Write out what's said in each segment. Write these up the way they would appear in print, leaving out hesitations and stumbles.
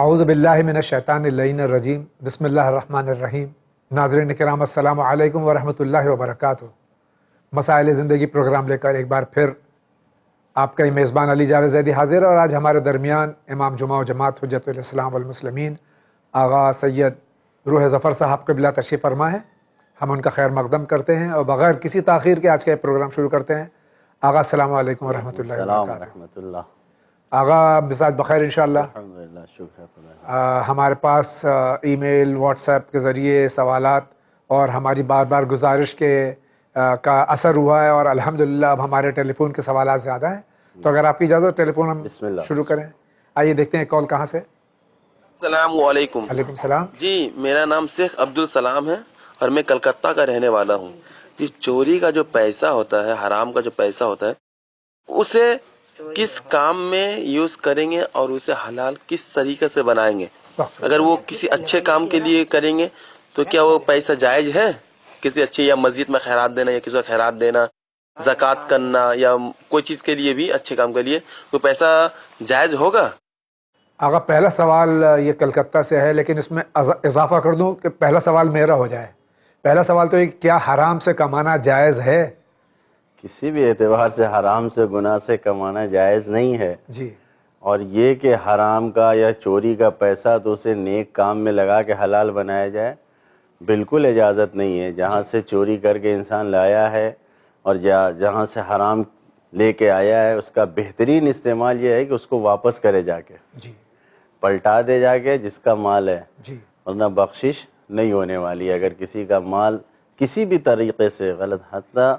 اعوذ باللہ من الشیطان اللعین الرجیم، بسم اللہ الرحمن الرحیم۔ ناظرین کرام السلام علیکم ورحمۃ اللہ وبرکاتہ۔ مسائل زندگی پروگرام لے کر ایک بار پھر آپ کا میزبان علی جاوید زیدی حاضر ہے، اور آج ہمارے درمیان امام جمعہ و جماعت حجت الاسلام والمسلمین آغا سید روح ظفر صاحب قبلہ تشریف فرما ہے۔ ہم ان کا خیر مقدم کرتے ہیں اور بغیر کسی تاخیر کے آج کا یہ پروگرام شروع کرتے ہیں۔ آغا السلام علیکم ورحمۃ اللہ وبرکاتہ۔ آغا مزاج بخیر انشاءاللہ؟ الحمدللہ، شکر خدا۔ ہمارے پاس ای میل، واٹس ایپ کے ذریعے سوالات اور ہماری بار بار گزارش کا اثر ہوا ہے، اور الحمدللہ اب ہمارے ٹیلی فون کے سوالات زیادہ ہیں، تو اگر آپ کی اجازت ٹیلی فون ہم شروع کریں۔ آئیے دیکھتے ہیں کال کہاں سے۔ السلام علیکم۔ وعلیکم السلام۔ جی، میرا نام شیخ عبدالسلام ہے اور میں کلکتہ کا رہنے والا ہوں۔ جی، چوری کا جو پیسہ ہوتا ہے، حرام کا جو پیسہ ہوتا ہے، اسے کس کام میں یوز کریں گے اور اسے حلال کس طریقے سے بنائیں گے؟ اگر وہ کسی اچھے کام کے لیے کریں گے تو کیا وہ پیسہ جائز ہے؟ کسی اچھے یا مسجد میں خیرات دینا، یا کسی کو خیرات دینا، زکوٰۃ کرنا، یا کوئی چیز کے لیے بھی اچھے کام کے لیے تو پیسہ جائز ہوگا؟ آغا پہلا سوال یہ کلکتہ سے ہے، لیکن اس میں اضافہ کر دوں کہ پہلا سوال میرا ہو جائے۔ پہلا سوال تو یہ، کیا حرام سے کمانا جائز ہے؟ کسی بھی اعتبار سے حرام سے، گناہ سے کمانا جائز نہیں ہے۔ جی۔ اور یہ کہ حرام کا یا چوری کا پیسہ تو اسے نیک کام میں لگا کے حلال بنایا جائے، بالکل اجازت نہیں ہے۔ جہاں سے چوری کر کے انسان لایا ہے اور جہاں سے حرام لے کے آیا ہے، اس کا بہترین استعمال یہ ہے کہ اس کو واپس کرے جا کے، جی، پلٹا دے جا کے جس کا مال ہے، جی، ورنہ بخشش نہیں ہونے والی ہے۔ اگر کسی کا مال کسی بھی طریقے سے غلط، حتیٰ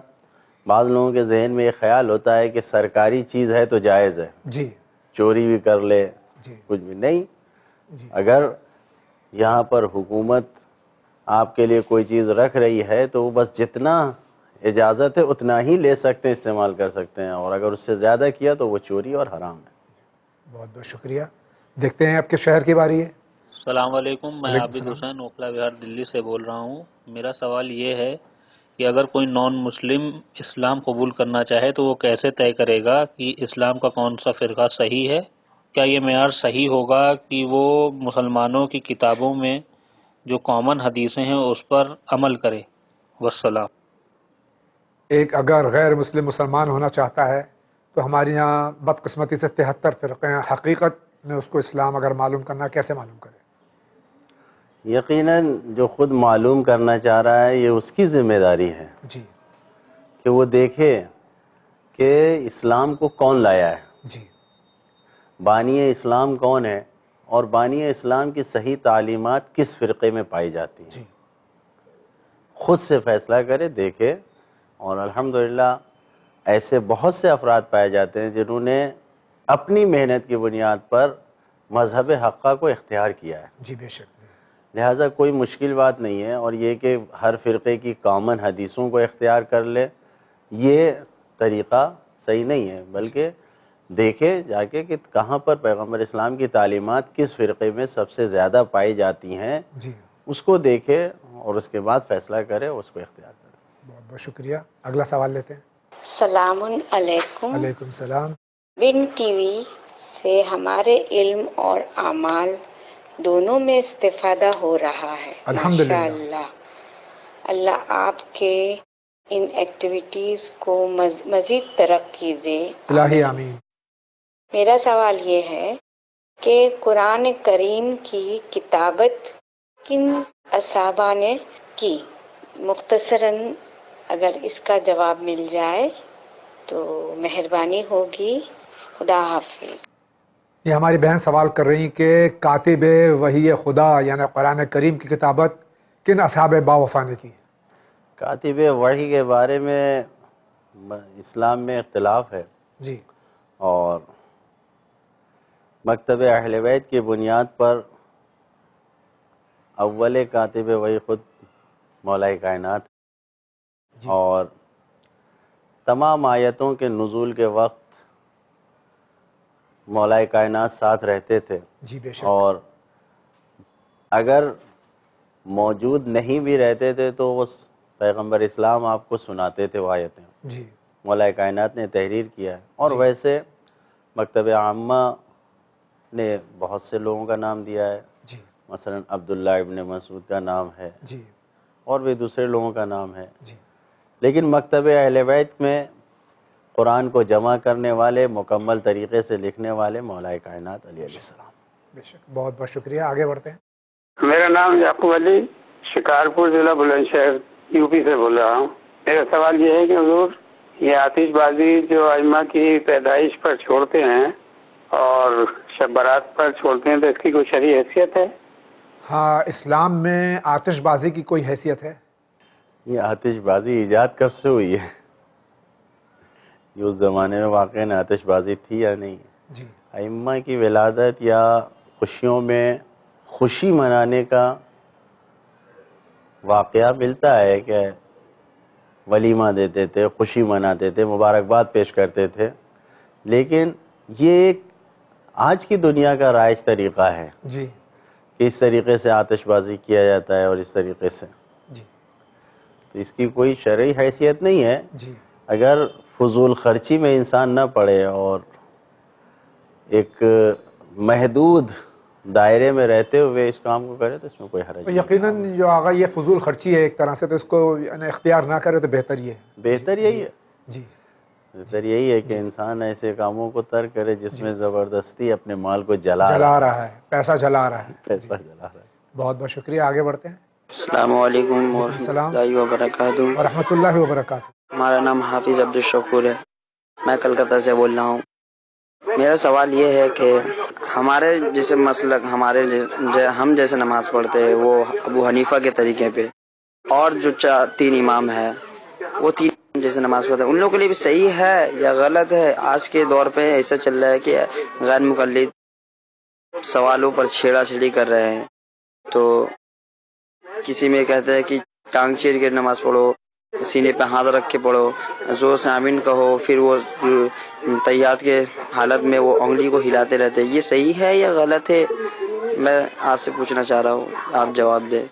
بعض لوگوں کے ذہن میں یہ خیال ہوتا ہے کہ سرکاری چیز ہے تو جائز ہے، جی، چوری بھی کر لے، جی، کچھ بھی نہیں۔ جی، اگر یہاں پر حکومت آپ کے لیے کوئی چیز رکھ رہی ہے تو وہ بس جتنا اجازت ہے اتنا ہی لے سکتے ہیں، استعمال کر سکتے ہیں، اور اگر اس سے زیادہ کیا تو وہ چوری اور حرام ہے۔ بہت بہت شکریہ۔ دیکھتے ہیں آپ کے شہر کی باری ہے۔ السلام علیکم، میں وعلیکم عابد السلام۔ حسین اوکھلا وہار دلی سے بول رہا ہوں۔ میرا سوال یہ ہے کہ اگر کوئی نان مسلم اسلام قبول کرنا چاہے تو وہ کیسے طے کرے گا کہ اسلام کا کون سا فرقہ صحیح ہے؟ کیا یہ معیار صحیح ہوگا کہ وہ مسلمانوں کی کتابوں میں جو کامن حدیثیں ہیں اس پر عمل کرے؟ والسلام۔ ایک اگر غیر مسلم مسلمان ہونا چاہتا ہے تو ہمارے یہاں بدقسمتی سے 73 فرقے ہیں، حقیقت میں اس کو اسلام اگر معلوم کرنا، کیسے معلوم کرے؟ یقیناً جو خود معلوم کرنا چاہ رہا ہے یہ اس کی ذمہ داری ہے جی، کہ وہ دیکھے کہ اسلام کو کون لایا ہے، جی، بانی اسلام کون ہے، اور بانی اسلام کی صحیح تعلیمات کس فرقے میں پائی جاتی ہیں۔ جی، خود سے فیصلہ کرے، دیکھے، اور الحمدللہ ایسے بہت سے افراد پائے جاتے ہیں جنہوں نے اپنی محنت کی بنیاد پر مذہب حقہ کو اختیار کیا ہے۔ جی، بے شک۔ لہٰذا کوئی مشکل بات نہیں ہے، اور یہ کہ ہر فرقے کی کامن حدیثوں کو اختیار کر لے، یہ طریقہ صحیح نہیں ہے، بلکہ دیکھے جا کے کہ کہاں پر پیغمبر اسلام کی تعلیمات کس فرقے میں سب سے زیادہ پائی جاتی ہیں، جی، اس کو دیکھے اور اس کے بعد فیصلہ کرے، اس کو اختیار کرے۔ بہت بہت شکریہ۔ اگلا سوال لیتے ہیں۔ السلام علیکم۔ وعلیکم السلام۔ بن ٹی وی سے ہمارے علم اور اعمال دونوں میں استفادہ ہو رہا ہے، الحمدللہ۔ ماشاء اللہ۔ اللہ آپ کے ان ایکٹیویٹیز کو مزید ترقی دے، الہی آمین۔ میرا سوال یہ ہے کہ قرآن کریم کی کتابت کن اصحابہ نے کی؟ مختصراً اگر اس کا جواب مل جائے تو مہربانی ہوگی۔ خدا حافظ۔ یہ ہماری بہن سوال کر رہی کہ کاتب وحی خدا یعنی قرآن کریم کی کتابت کن اصحاب باوفا نے کی؟ کاتب وحی کے بارے میں اسلام میں اختلاف ہے، جی، اور مکتب اہل بیت کی بنیاد پر اول کاتب وحی خود مولا کائنات، جی، اور تمام آیتوں کے نزول کے وقت مولا کائنات ساتھ رہتے تھے، جی، بے شک۔ اور اگر موجود نہیں بھی رہتے تھے تو وہ پیغمبر اسلام آپ کو سناتے تھے وہ آیتیں، جی، مولا کائنات نے تحریر کیا ہے۔ اور جی، ویسے مکتب عامہ نے بہت سے لوگوں کا نام دیا ہے، جی مثلا عبداللہ ابن مسعود کا نام ہے جی اور بھی دوسرے لوگوں کا نام ہے، جی لیکن مکتب اہل بیت میں قرآن کو جمع کرنے والے، مکمل طریقے سے لکھنے والے مولا کائنات علی علیہ السلام۔ بے شک، بہت بہت شکریہ، آگے بڑھتے ہیں۔ میرا نام یعقوب علی، شکارپور ضلع بلند شہر یو پی سے بول رہا ہوں۔ میرا سوال یہ ہے کہ حضور، یہ آتش بازی جو ائمہ کی پیدائش پر چھوڑتے ہیں اور شب برات پر چھوڑتے ہیں، تو اس کی کوئی شرعی حیثیت ہے؟ ہاں، اسلام میں آتش بازی کی کوئی حیثیت ہے؟ یہ آتش بازی ایجاد کب سے ہوئی ہے؟ یہ اس زمانے میں واقعاً آتش بازی تھی یا نہیں؟ جی ائمہ کی ولادت یا خوشیوں میں خوشی منانے کا واقعہ ملتا ہے کہ ولیمہ دیتے تھے، خوشی مناتے تھے، مبارکباد پیش کرتے تھے، لیکن یہ ایک آج کی دنیا کا رائج طریقہ ہے جی کہ اس طریقے سے آتش بازی کیا جاتا ہے اور اس طریقے سے، جی تو اس کی کوئی شرعی حیثیت نہیں ہے۔ جی اگر فضول خرچی میں انسان نہ پڑے اور ایک محدود دائرے میں رہتے ہوئے اس کام کو کرے تو اس میں کوئی حرج نہیں۔ یقیناً جو آگا یہ فضول خرچی ہے ایک طرح سے، تو اس کو یعنی اختیار نہ کرے تو بہتر یہ ہے۔ بہتر یہی ہے، جی بہتر یہی ہے کہ انسان ایسے کاموں کو ترک کرے جس میں زبردستی اپنے مال کو جلا رہا ہے، پیسہ جلا رہا ہے۔ پیسہ جلا رہا ہے۔ بہت بہت شکریہ، آگے بڑھتے ہیں۔ السلام علیکم ورحمۃ السلام اللہ وبرکاتہ۔ ورحمۃ اللہ وبرکاتہ۔ ہمارا نام حافظ عبدالشکور ہے، میں کلکتہ سے بول رہا ہوں۔ میرا سوال یہ ہے کہ ہمارے جیسے مسلک، ہم جیسے نماز پڑھتے ہیں وہ ابو حنیفہ کے طریقے پہ، اور جو تین امام ہیں وہ تین جیسے نماز پڑھتے ہیں، ان لوگوں کے لیے بھی صحیح ہے یا غلط ہے؟ آج کے دور پہ ایسا چل رہا ہے کہ غیر مقلد سوالوں پر چھیڑا چھیڑی کر رہے ہیں، تو کسی میں کہتے ہیں کہ ٹانگ چیر کے نماز پڑھو، سینے پہ ہاتھ رکھ کے پڑھو، زور سے آمین کہو، پھر وہ تحیات کے حالت میں وہ انگلی کو ہلاتے رہتے، یہ صحیح ہے یا غلط ہے؟ میں آپ سے پوچھنا چاہ رہا ہوں، آپ جواب دیں۔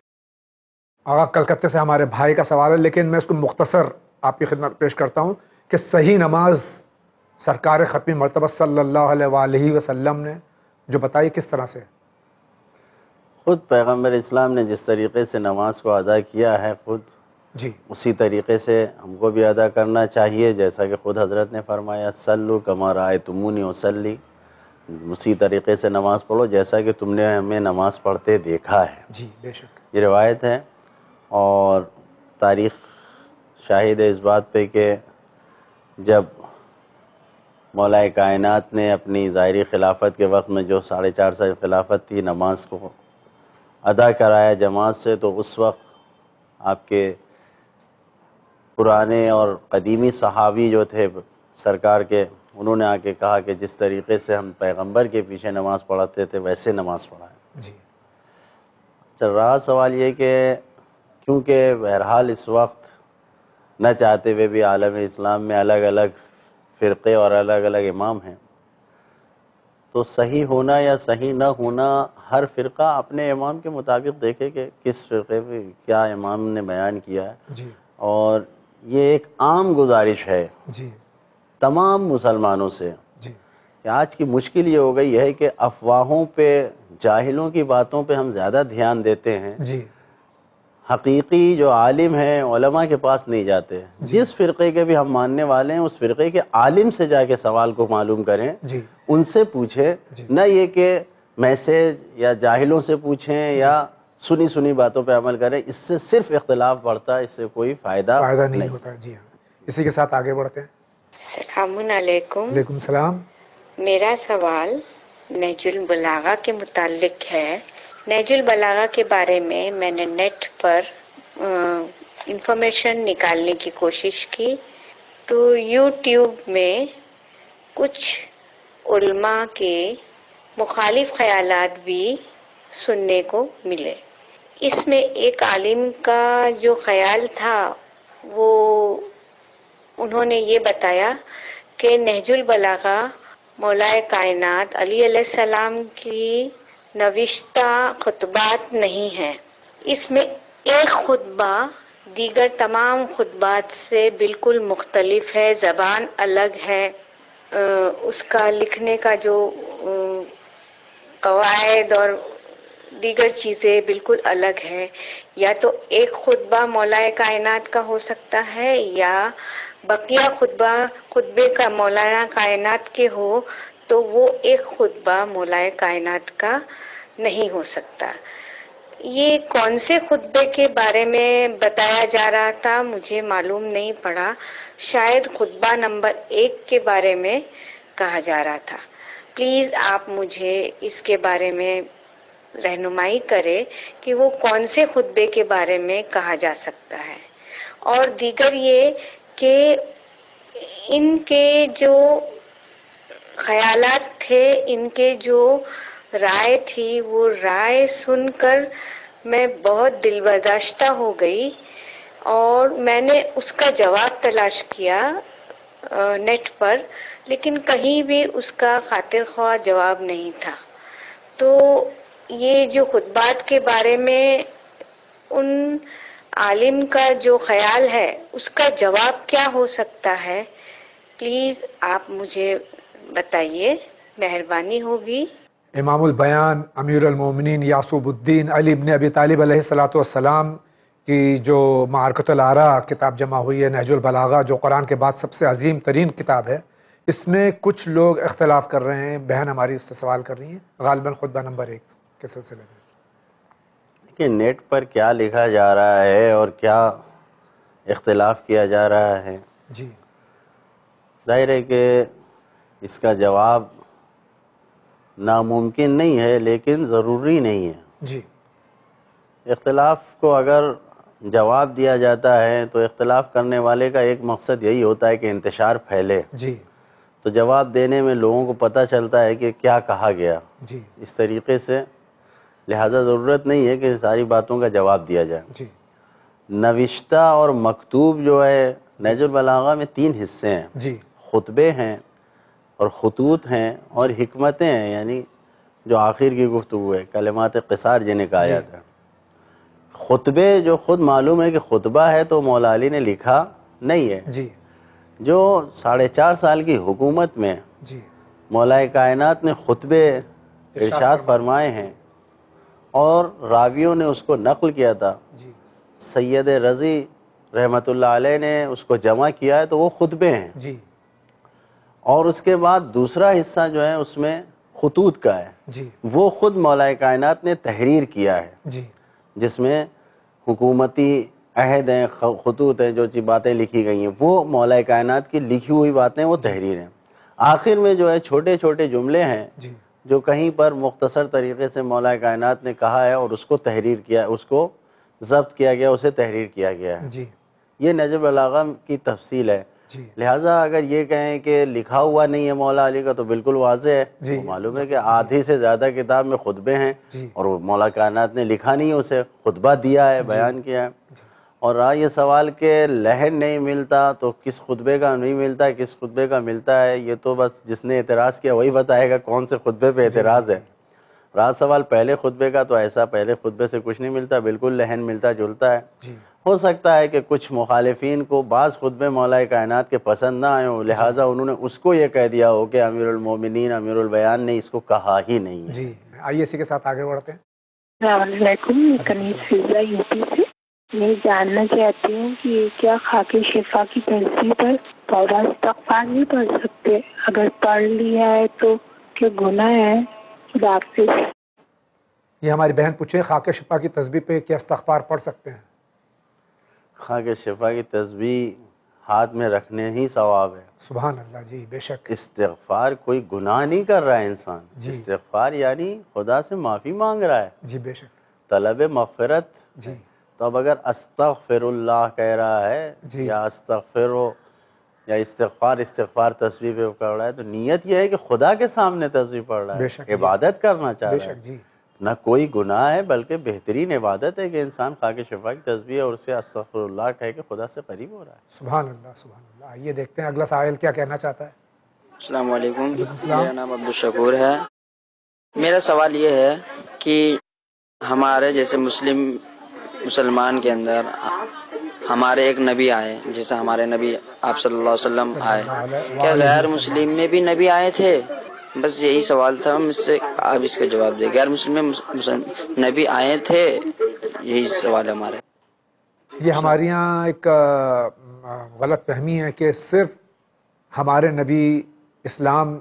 آغا کلکتے سے ہمارے بھائی کا سوال ہے، لیکن میں اس کو مختصر آپ کی خدمت پیش کرتا ہوں کہ صحیح نماز سرکار ختمی مرتبہ صلی اللہ علیہ وآلہ وسلم نے جو بتائی کس طرح سے؟ خود پیغمبر اسلام نے جس طریقے سے نماز کو ادا کیا ہے، خود جی اسی طریقے سے ہم کو بھی ادا کرنا چاہیے، جیسا کہ خود حضرت نے فرمایا صلو کما رأیتمونی اصلی، اسی طریقے سے نماز پڑھو جیسا کہ تم نے ہمیں نماز پڑھتے دیکھا ہے۔ جی بے شک۔ یہ روایت ہے، اور تاریخ شاہد ہے اس بات پہ کہ جب مولا کائنات نے اپنی ظاہری خلافت کے وقت میں جو 4.5 سال خلافت تھی، نماز کو ادا کرایا جماعت سے، تو اس وقت آپ کے پرانے اور قدیمی صحابی جو تھے سرکار کے، انہوں نے آ کے کہا کہ جس طریقے سے ہم پیغمبر کے پیچھے نماز پڑھاتے تھے ویسے نماز پڑھائیں۔ جی چل رہا سوال یہ کہ کیونکہ بہرحال اس وقت نہ چاہتے ہوئے بھی عالم اسلام میں الگ الگ فرقے اور الگ الگ امام ہیں، تو صحیح ہونا یا صحیح نہ ہونا ہر فرقہ اپنے امام کے مطابق دیکھے کہ کس فرقے میں کیا امام نے بیان کیا ہے، جی اور یہ ایک عام گزارش ہے جی تمام مسلمانوں سے جی کہ آج کی مشکل یہ ہو گئی ہے کہ افواہوں پہ، جاہلوں کی باتوں پہ ہم زیادہ دھیان دیتے ہیں، جی حقیقی جو عالم ہیں علماء کے پاس نہیں جاتے۔ جس فرقے کے بھی ہم ماننے والے ہیں اس فرقے کے عالم سے جا کے سوال کو معلوم کریں، جی ان سے پوچھیں، نہ یہ کہ میسج یا جاہلوں سے پوچھیں یا سنی باتوں پہ عمل کریں، اس سے صرف اختلاف بڑھتا ہے، اس سے کوئی فائدہ نہیں ہوتا۔ جی ہاں، اسی کے ساتھ آگے بڑھتے ہیں۔ السلام علیکم۔ وعلیکم السلام۔ میرا سوال نہج البلاغہ کے متعلق ہے۔ نہج البلاغہ کے بارے میں نے نیٹ پر انفارمیشن نکالنے کی کوشش کی، تو یوٹیوب میں کچھ علماء کے مخالف خیالات بھی سننے کو ملے۔ اس میں ایک عالم کا جو خیال تھا، وہ انہوں نے یہ بتایا کہ نہج البلاغہ مولا کائنات علی علیہ السلام کی نوشتہ خطبات نہیں ہیں۔ اس میں ایک خطبہ دیگر تمام خطبات سے بالکل مختلف ہے، زبان الگ ہے، اس کا لکھنے کا جو قواعد اور دیگر چیزیں بالکل الگ ہے. یا تو ایک خطبہ مولا کائنات کا ہو سکتا ہے یا بقیہ خطبے کا مولانا کائنات کے ہو تو وہ ایک خطبہ مولا کائنات کا نہیں ہو سکتا. یہ کون سے خطبے کے بارے میں بتایا جا رہا تھا مجھے معلوم نہیں پڑا. شاید خطبہ نمبر 1 کے بارے میں کہا جا رہا تھا. پلیز آپ مجھے اس کے بارے میں رہنمائی کرے کہ وہ کون سے خطبے کے بارے میں کہا جا سکتا ہے. اور دیگر یہ کہ ان کے جو خیالات تھے، ان کے جو رائے تھی، وہ رائے سن کر میں بہت دل برداشتہ ہو گئی اور میں نے اس کا جواب تلاش کیا نیٹ پر، لیکن کہیں بھی اس کا خاطر خواہ جواب نہیں تھا. تو یہ جو خطبات کے بارے میں ان عالم کا جو خیال ہے اس کا جواب کیا ہو سکتا ہے، پلیز آپ مجھے بتائیے، مہربانی ہوگی. امام البیان امیر المومنین یعقوب الدین علی ابن ابی طالب علیہ الصلوۃ والسلام کی جو معرکۃ الآراء کتاب جمع ہوئی ہے، نہج البلاغہ، جو قرآن کے بعد سب سے عظیم ترین کتاب ہے، اس میں کچھ لوگ اختلاف کر رہے ہیں. بہن ہماری اس سے سوال کر رہی ہیں غالباً خطبہ نمبر 1 کے سلسلے میں. کہ نیٹ پر کیا لکھا جا رہا ہے اور کیا اختلاف کیا جا رہا ہے، جی ظاہر ہے کہ اس کا جواب ناممکن نہیں ہے لیکن ضروری نہیں ہے. جی اختلاف کو اگر جواب دیا جاتا ہے تو اختلاف کرنے والے کا ایک مقصد یہی ہوتا ہے کہ انتشار پھیلے. جی تو جواب دینے میں لوگوں کو پتہ چلتا ہے کہ کیا کہا گیا. جی اس طریقے سے لہذا ضرورت نہیں ہے کہ ساری باتوں کا جواب دیا جائے. جی نوشتہ اور مکتوب جو ہے نہج البلاغہ میں 3 حصے ہیں. جی خطبے ہیں اور خطوط ہیں اور حکمتیں ہیں، یعنی جو آخر کی گفتگو ہے، کلمات قصار جنہیں کہا جاتا ہے. خطبے جو خود معلوم ہے کہ خطبہ ہے تو مولا علی نے لکھا نہیں ہے. جی جو 4.5 سال کی حکومت میں جی مولا کائنات نے خطبے ارشاد فرمائے ہیں اور راویوں نے اس کو نقل کیا تھا. جی سید رضی رحمۃ اللہ علیہ نے اس کو جمع کیا ہے تو وہ خطبے ہیں. جی اور اس کے بعد دوسرا حصہ جو ہے اس میں خطوط کا ہے، جی وہ خود مولا کائنات نے تحریر کیا ہے، جی جس میں حکومتی عہد ہیں، خطوط ہیں، جو باتیں لکھی گئی ہیں وہ مولا کائنات کی لکھی ہوئی باتیں، وہ تحریر ہیں. آخر میں جو ہے چھوٹے چھوٹے جملے ہیں جی جو کہیں پر مختصر طریقے سے مولا کائنات نے کہا ہے اور اس کو تحریر کیا، اس کو ضبط کیا گیا، اسے تحریر کیا گیا ہے. جی یہ نہج البلاغہ کی تفصیل ہے. جی لہٰذا اگر یہ کہیں کہ لکھا ہوا نہیں ہے مولا علی کا تو بالکل واضح ہے. جی. وہ معلوم ہے کہ آدھی سے زیادہ کتاب میں خطبے ہیں جی. اور مولا کائنات نے لکھا نہیں ہے، اسے خطبہ دیا ہے، بیان کیا ہے. اور رہا یہ سوال کہ لحن نہیں ملتا تو کس خطبے کا نہیں ملتا، کس خطبے کا ملتا ہے، یہ تو بس جس نے اعتراض کیا وہی بتائے گا کون سے خطبے پہ اعتراض ہے. رہا سوال پہلے خطبے کا، تو ایسا پہلے خطبے سے کچھ نہیں ملتا، بالکل لحن ملتا جلتا ہے. جی ہو سکتا ہے کہ کچھ مخالفین کو بعض خطبے مولا کائنات کے پسند نہ آئے ہوں، لہٰذا انہوں نے اس کو یہ کہہ دیا ہو کہ امیر المومنین امیر البیان نے اس کو کہا ہی نہیں ہے. جی آئیے اسی کے ساتھ آگے بڑھتے ہیں. السلام علیکم، میں کنیز فضا یو پی سے. میں جاننا چاہتی ہوں کہ کیا خاک شفا کی ترجیح پر پورا استغفار نہیں پڑھ سکتے؟ اگر پڑھ لیا ہے تو کیا گناہ ہے؟ خدا حافظ. یہ ہماری بہن پوچھے خاک شفا کی تسبیح پہ کیا استغفار پڑھ سکتے ہیں؟ خاک شفا کی تسبیح ہاتھ میں رکھنے ہی ثواب ہے. سبحان اللہ. جی بے شک. استغفار کوئی گناہ نہیں کر رہا ہے انسان. جی. استغفار یعنی خدا سے معافی مانگ رہا ہے. جی بے شک. طلب مغفرت. جی. تو اب اگر استغفر اللہ کہہ رہا ہے جی. یا استغفر یا استغفار تسبیح پہ پڑھ رہا ہے تو نیت یہ ہے کہ خدا کے سامنے تسبیح پڑھ رہا بے ہے، شک. عبادت کرنا چاہ بے رہا ہے. شک. جی نہ کوئی گناہ ہے بلکہ بہترین عبادت ہے کہ انسان خاک شفا کی تسبیح اور اسے استغفر اللہ کہہ کے خدا سے قریب ہو رہا ہے. سبحان اللہ. سبحان اللہ. آئیے دیکھتے ہیں اگلا سائل کیا کہنا چاہتا ہے. السلام علیکم، میرا نام عبدالشکور ہے. میرا سوال یہ ہے کہ ہمارے جیسے مسلمان کے اندر ہمارے ایک نبی آئے، جیسے ہمارے نبی آپ صلی اللہ علیہ وسلم آئے، کیا غیر مسلم میں بھی نبی آئے تھے؟ بس یہی سوال تھا مجھ سے، آپ اس کا جواب دیں. غیر مسلم میں نبی آئے تھے، یہی سوال ہے ہمارا. یہ ہمارے یہاں ایک غلط فہمی ہے کہ صرف ہمارے نبی اسلام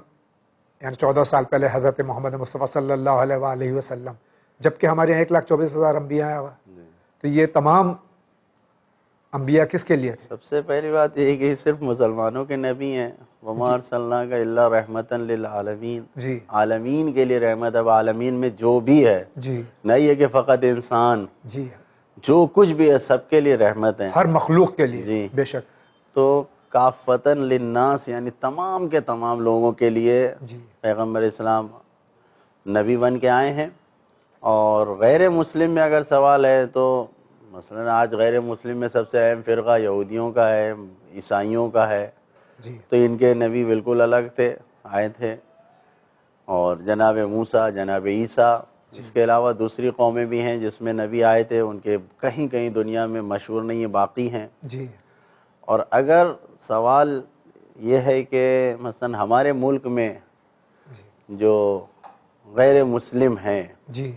یعنی 14 سال پہلے حضرت محمد مصطفیٰ صلی اللہ علیہ وآلہ وسلم، جبکہ ہمارے یہاں 1,24,000 انبیاء ہیں. تو یہ تمام انبیاء کس کے لیے تھے؟ سب سے پہلی بات یہ کہ صرف مسلمانوں کے نبی ہیں. وَمَا أَرْسَلْنَاكَ إِلَّا رَحْمَةً لِلْعَالَمِينَ. جی عالمین کے لیے رحمت. اب عالمین میں جو بھی ہے، جی نہیں ہے کہ فقط انسان، جی جو کچھ بھی ہے سب کے لیے رحمت ہے. ہر مخلوق کے لیے. جی. بے شک. تو کافۃً للناس یعنی تمام کے تمام لوگوں کے لیے جی پیغمبر اسلام نبی بن کے آئے ہیں. اور غیر مسلم میں اگر سوال ہے تو مثلا آج غیر مسلم میں سب سے اہم فرقہ یہودیوں کا ہے، عیسائیوں کا ہے. جی تو ان کے نبی بالکل الگ تھے، آئے تھے. اور جناب موسیٰ، جناب عیسیٰ، اس کے علاوہ دوسری قومیں بھی ہیں جس میں نبی آئے تھے، ان کے کہیں کہیں دنیا میں مشہور نہیں ہیں، باقی ہیں. جی اور اگر سوال یہ ہے کہ مثلا ہمارے ملک میں جو غیر مسلم ہیں جی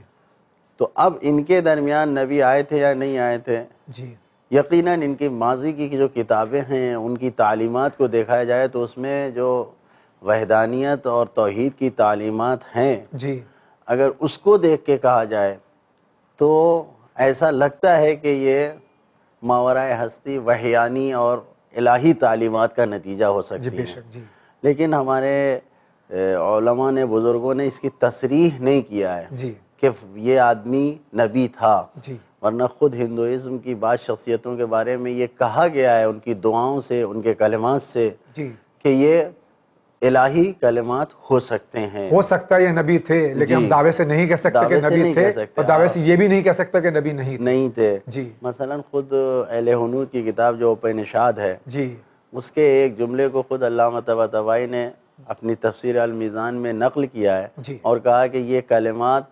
تو اب ان کے درمیان نبی آئے تھے یا نہیں آئے تھے، جی یقیناً ان کی ماضی کی جو کتابیں ہیں ان کی تعلیمات کو دیکھا جائے تو اس میں جو وحدانیت اور توحید کی تعلیمات ہیں، جی اگر اس کو دیکھ کے کہا جائے تو ایسا لگتا ہے کہ یہ ماورائے ہستی وحیانی اور الہی تعلیمات کا نتیجہ ہو جی سکتی بے ہے. شک. جی لیکن ہمارے علماء نے، بزرگوں نے اس کی تصریح نہیں کیا ہے جی کہ یہ آدمی نبی تھا. جی ورنہ خود ہندوازم کی بعض شخصیتوں کے بارے میں یہ کہا گیا ہے ان کی دعاؤں سے، ان کے کلمات سے، جی کہ یہ الہی کلمات ہو سکتے ہیں. ہو سکتا ہے یہ نبی تھے، لیکن ہم جی. دعوے سے نہیں کہہ سکتے کہ دعوے سے نبی نہیں تھے، کہہ سکتے. اور دعوے سے یہ بھی نہیں کہہ سکتے کہ نبی نہیں تھے. نہیں تھے. جی مثلا خود اہل ہنود کی کتاب جو اپنشاد ہے، جی اس کے ایک جملے کو خود علامہ طباطبائی نے اپنی تفسیر المیزان میں نقل کیا ہے جی اور کہا کہ یہ کلمات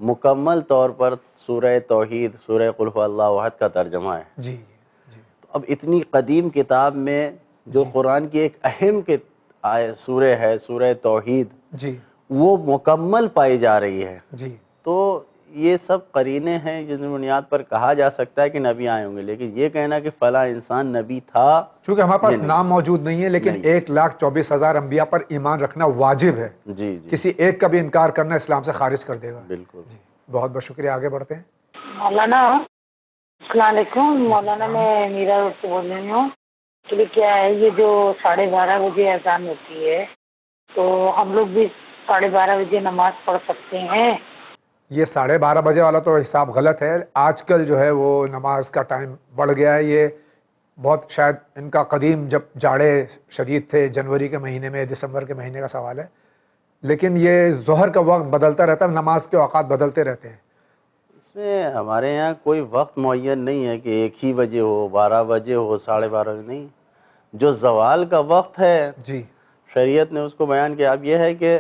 مکمل طور پر سورہ توحید، سورہ قل هو اللہ احد کا ترجمہ ہے. جی جی اب اتنی قدیم کتاب میں جو قرآن کی ایک اہم سورہ ہے، سورہ توحید، جی وہ مکمل پائی جا رہی ہے. جی تو یہ سب قرینے ہیں جن بنیاد پر کہا جا سکتا ہے کہ نبی آئے ہوں گے. لیکن یہ کہنا کہ فلاں انسان نبی تھا، چونکہ ہمارے پاس نام موجود نہیں ہے، لیکن 1,24,000 انبیاء پر ایمان رکھنا واجب ہے. جی جی کسی ایک کا بھی انکار کرنا اسلام سے خارج کر دے گا. بالکل. جی بہت بہت شکریہ. آگے بڑھتے ہیں. مولانا السلام علیکم. مولانا میں میرا روڈ سے بول رہی ہوں. کہ کیا ہے یہ جو 12:30 بجے اذان ہوتی ہے تو ہم لوگ بھی 12:30 بجے نماز پڑھ سکتے ہیں؟ یہ 12:30 بجے والا تو حساب غلط ہے. آج کل جو ہے وہ نماز کا ٹائم بڑھ گیا ہے. یہ بہت شاید ان کا قدیم جب جاڑے شدید تھے جنوری کے مہینے میں، دسمبر کے مہینے کا سوال ہے. لیکن یہ ظہر کا وقت بدلتا رہتا ہے، نماز کے اوقات بدلتے رہتے ہیں. اس میں ہمارے یہاں کوئی وقت معین نہیں ہے کہ 1 ہی بجے ہو، 12 بجے ہو، 12:30 نہیں. جو زوال کا وقت ہے جی شریعت نے اس کو بیان کیا. اب یہ ہے کہ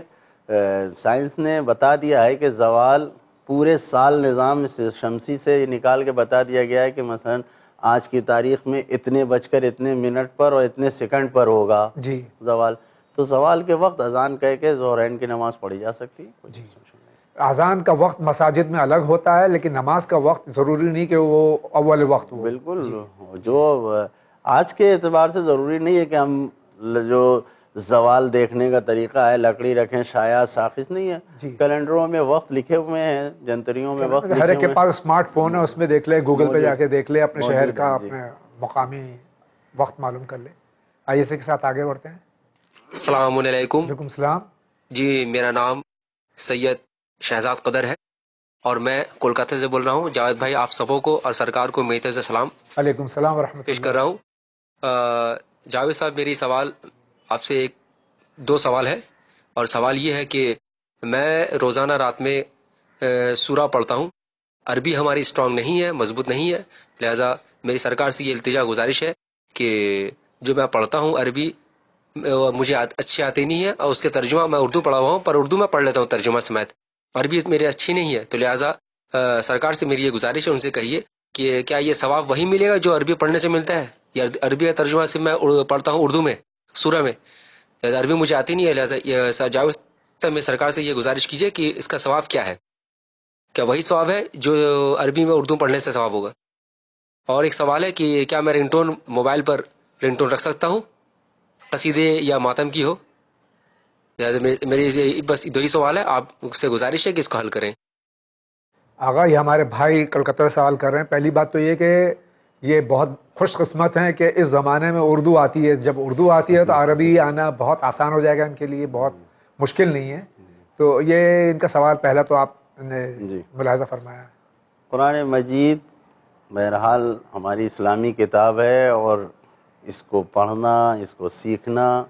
سائنس نے بتا دیا ہے کہ زوال پورے سال نظام شمسی سے نکال کے بتا دیا گیا ہے کہ مثلا آج کی تاریخ میں اتنے بج کر اتنے منٹ پر اور اتنے سیکنڈ پر ہوگا جی زوال. تو زوال کے وقت اذان کہہ کے ظہرین کی نماز پڑھی جا سکتی ہے. جی اذان کا وقت مساجد میں الگ ہوتا ہے، لیکن نماز کا وقت ضروری نہیں کہ وہ اول وقت ہو. بالکل. جو آج کے اعتبار سے ضروری نہیں ہے کہ ہم جو زوال دیکھنے کا طریقہ ہے لکڑی رکھیں، شایا شاخص نہیں ہے. جی کیلنڈروں میں وقت لکھے ہوئے ہیں، جنتریوں میں وقت لکھے ہر ایک کے ہوئے ہیں. پاس اسمارٹ فون ہے، اس میں دیکھ لے، گوگل پہ جا کے دیکھ لے، اپنے شہر کا، جی. اپنے مقامی وقت معلوم کر لے. آئیے اسی کے ساتھ آگے بڑھتے ہیں. السلام علیکم. وعلیکم السلام. جی میرا نام سید شہزاد قدر ہے اور میں کولکاتہ سے بول رہا ہوں. جاوید بھائی آپ سبوں کو اور سرکار کو میری طرف سے سلام علیکم السلام ورحمۃ پیش اللہ. کر رہا ہوں. جاوید صاحب میری سوال آپ سے 2 سوال ہے، اور سوال یہ ہے کہ میں روزانہ رات میں سورہ پڑھتا ہوں. عربی ہماری اسٹرانگ نہیں ہے، مضبوط نہیں ہے، لہٰذا میری سرکار سے یہ التجا گزارش ہے کہ جو میں پڑھتا ہوں عربی مجھے اچھی آتی نہیں ہے، اور اس کے ترجمہ میں اردو پڑھا ہوا ہوں، پر اردو میں پڑھ لیتا ہوں ترجمہ سمیت. عربی میری اچھی نہیں ہے، تو لہٰذا سرکار سے میری یہ گزارش ہے، ان سے کہیے کہ کیا یہ ثواب وہی ملے گا جو عربی پڑھنے سے ملتا ہے، یا عربی کا ترجمہ سے میں پڑھتا ہوں اردو میں سورہ میں؟ عربی مجھے آتی نہیں ہے، لہٰذا جاوید میں سرکار سے یہ گزارش کیجیے کہ اس کا ثواب کیا ہے، کیا وہی ثواب ہے جو عربی میں اردو پڑھنے سے ثواب ہوگا؟ اور ایک سوال ہے کہ کیا میں رنگ ٹون موبائل پر رنگ ٹون رکھ سکتا ہوں، قصیدے یا ماتم کی ہو؟ میری بس دو ہی سوال ہے، آپ سے گزارش ہے کہ اس کو حل کریں۔ آغا یہ ہمارے بھائی کلکتہ سے سوال کر رہے ہیں۔ پہلی بات تو یہ کہ یہ بہت خوش قسمت ہیں کہ اس زمانے میں اردو آتی ہے، جب اردو آتی ہے تو عربی آنا بہت آسان ہو جائے گا ان کے لیے، بہت مشکل نہیں ہے۔ تو یہ ان کا سوال پہلا تو آپ نے ملاحظہ فرمایا۔ قرآن مجید بہرحال ہماری اسلامی کتاب ہے، اور اس کو پڑھنا، اس کو سیکھنا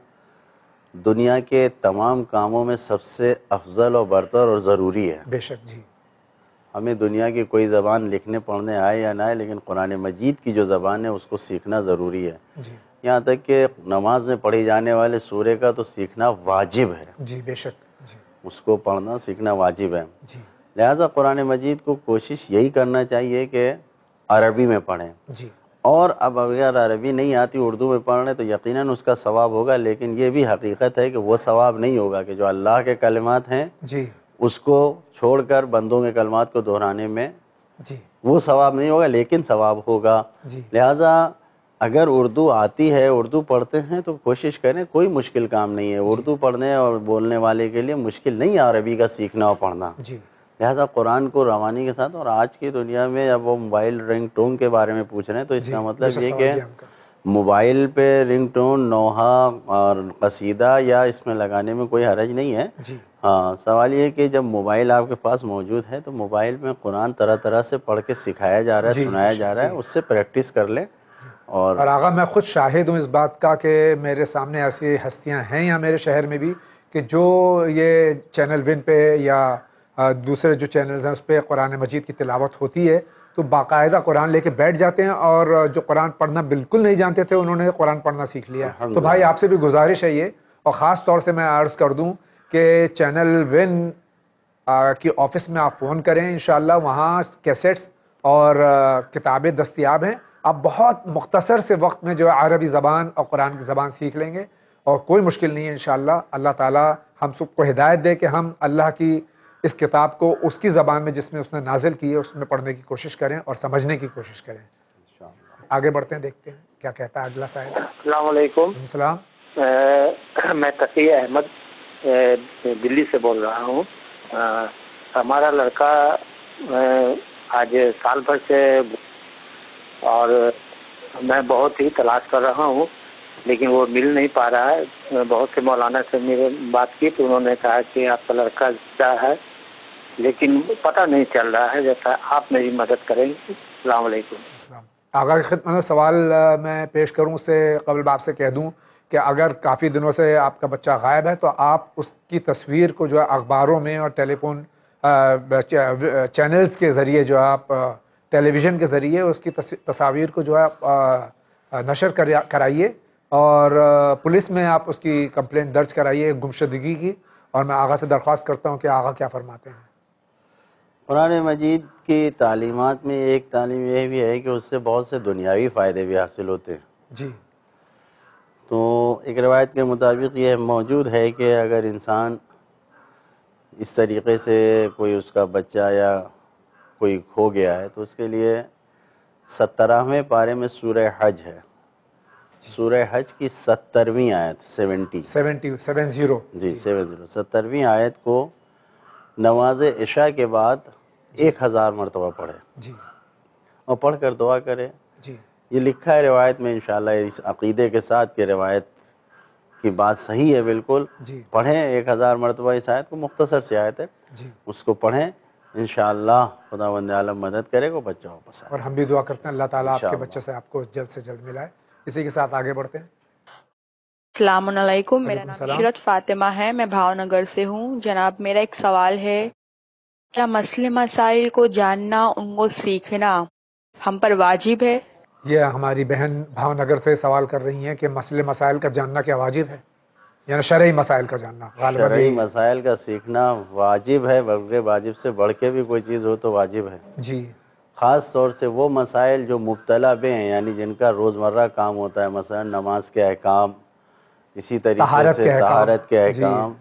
دنیا کے تمام کاموں میں سب سے افضل اور برتر اور ضروری ہے۔ بے شک جی، ہمیں دنیا کی کوئی زبان لکھنے پڑھنے آئے یا نہ آئے، لیکن قرآن مجید کی جو زبان ہے اس کو سیکھنا ضروری ہے۔ جی یہاں تک کہ نماز میں پڑھی جانے والے سورے کا تو سیکھنا واجب ہے، جی بے شک جی، اس کو پڑھنا سیکھنا واجب ہے۔ جی لہٰذا قرآن مجید کو کوشش یہی کرنا چاہیے کہ عربی میں پڑھیں، جی اور اب اگر عربی نہیں آتی اردو میں پڑھنے تو یقیناً اس کا ثواب ہوگا، لیکن یہ بھی حقیقت ہے کہ وہ ثواب نہیں ہوگا کہ جو اللہ کے کلمات ہیں جی اس کو چھوڑ کر بندوں کے کلمات کو دہرانے میں جی وہ ثواب نہیں ہوگا، لیکن ثواب ہوگا۔ جی لہٰذا اگر اردو آتی ہے، اردو پڑھتے ہیں تو کوشش کریں، کوئی مشکل کام نہیں ہے اردو پڑھنے اور بولنے والے کے لیے، مشکل نہیں ہے عربی کا سیکھنا اور پڑھنا۔ جی لہٰذا قرآن کو روانی کے ساتھ، اور آج کی دنیا میں جب وہ موبائل رنگ ٹون کے بارے میں پوچھ رہے ہیں تو اس کا مطلب یہ کہ موبائل پہ رنگ ٹون، نوحہ اور قصیدہ یا اس میں لگانے میں کوئی حرج نہیں ہے۔ ہاں، سوال یہ ہے کہ جب موبائل آپ کے پاس موجود ہے تو موبائل میں قرآن طرح طرح سے پڑھ کے سکھایا جا رہا ہے، سنایا جا رہا ہے، اس سے پریکٹس کر لیں۔ اور آغا میں خود شاہد ہوں اس بات کا کہ میرے سامنے ایسی ہستیاں ہیں یا میرے شہر میں بھی کہ جو یہ چینل ون پہ یا دوسرے جو چینلز ہیں اس پہ قرآن مجید کی تلاوت ہوتی ہے تو باقاعدہ قرآن لے کے بیٹھ جاتے ہیں، اور جو قرآن پڑھنا بالکل نہیں جانتے تھے انہوں نے قرآن پڑھنا سیکھ لیا۔ تو بھائی آپ سے بھی گزارش ہے یہ، اور خاص طور سے میں عرض کر دوں کہ چینل ون کی آفس میں آپ فون کریں، انشاءاللہ وہاں کیسٹس اور کتابیں دستیاب ہیں۔ آپ بہت مختصر سے وقت میں جو عربی زبان اور قرآن کی زبان سیکھ لیں گے، اور کوئی مشکل نہیں ہے انشاءاللہ۔ اللہ تعالیٰ ہم سب کو ہدایت دے کہ ہم اللہ کی اس کتاب کو اس کی زبان میں جس میں اس نے نازل کی ہے اس میں پڑھنے کی کوشش کریں اور سمجھنے کی کوشش کریں۔ آگے بڑھتے ہیں، دیکھتے ہیں کیا کہتا ہے اگلا سائل۔ السلام علیکم۔ السلام۔ میں تقی احمد دلی سے بول رہا ہوں۔ ہمارا لڑکا آج سال بھر سے، اور میں بہت ہی تلاش کر رہا ہوں لیکن وہ مل نہیں پا رہا ہے۔ بہت سے مولانا سے میرے بات کی تو انہوں نے کہا کہ آپ کا لڑکا زندہ ہے لیکن پتہ نہیں چل رہا ہے، جیسا آپ میری مدد کریں گے۔ السلام علیکم۔ السلام۔ آغا کی خدمت میں سوال میں پیش کروں اس سے قبل آپ سے کہہ دوں کہ اگر کافی دنوں سے آپ کا بچہ غائب ہے تو آپ اس کی تصویر کو جو ہے اخباروں میں اور ٹیلی فون چینلز کے ذریعے جو آپ ٹیلی ویژن کے ذریعے اس کی تصاویر کو جو ہے نشر کرائیے، اور پولیس میں آپ اس کی کمپلین درج کرائیے گمشدگی کی۔ اور میں آغا سے درخواست کرتا ہوں کہ آغا کیا فرماتے ہیں۔ قرآن مجید کی تعلیمات میں ایک تعلیم یہ بھی ہے کہ اس سے بہت سے دنیاوی فائدے بھی حاصل ہوتے ہیں۔ جی۔ تو ایک روایت کے مطابق یہ موجود ہے کہ اگر انسان اس طریقے سے کوئی اس کا بچہ یا کوئی کھو گیا ہے تو اس کے لیے 17ویں پارے میں سورہ حج ہے، سورہ حج کی 70ویں آیت 70 جی 70ویں آیت کو نماز عشاء کے بعد 1000 مرتبہ پڑھے جی، اور پڑھ کر دعا کرے۔ جی، یہ لکھا ہے روایت میں، انشاءاللہ اس عقیدے کے ساتھ کہ روایت کی بات صحیح ہے بالکل۔ جی، پڑھیں 1000 مرتبہ اس آیت کو، مختصر سی آیت ہے، جی، اس کو پڑھیں، انشاءاللہ خداوند عالم مدد کرے گا، بچہ واپس آئے۔ اور ہم بھی دعا کرتے ہیں اللہ تعالیٰ آپ کے بچے سے آپ کو جلد سے جلد ملائے۔ اسی کے ساتھ آگے بڑھتے ہیں۔ السلام علیکم، میرا نام عشرت فاطمہ ہے، میں بھاؤ نگر سے ہوں۔ جناب میرا ایک سوال ہے، کیا مسئلے مسائل کو جاننا، ان کو سیکھنا ہم پر واجب ہے؟ یہ ہماری بہن بھاؤ نگر سے سوال کر رہی ہیں کہ مسئلے مسائل کا جاننا کیا واجب ہے، یعنی شرعی مسائل کا جاننا۔ شرعی مسائل کا سیکھنا واجب ہے، بلکہ واجب سے بڑھ کے بھی کوئی چیز ہو تو واجب ہے۔ جی، خاص طور سے وہ مسائل جو مبتلا بے ہیں، یعنی جن کا روزمرہ کام ہوتا ہے، مثلا نماز کے احکام، اسی طریقے سے طہارت کے احکام،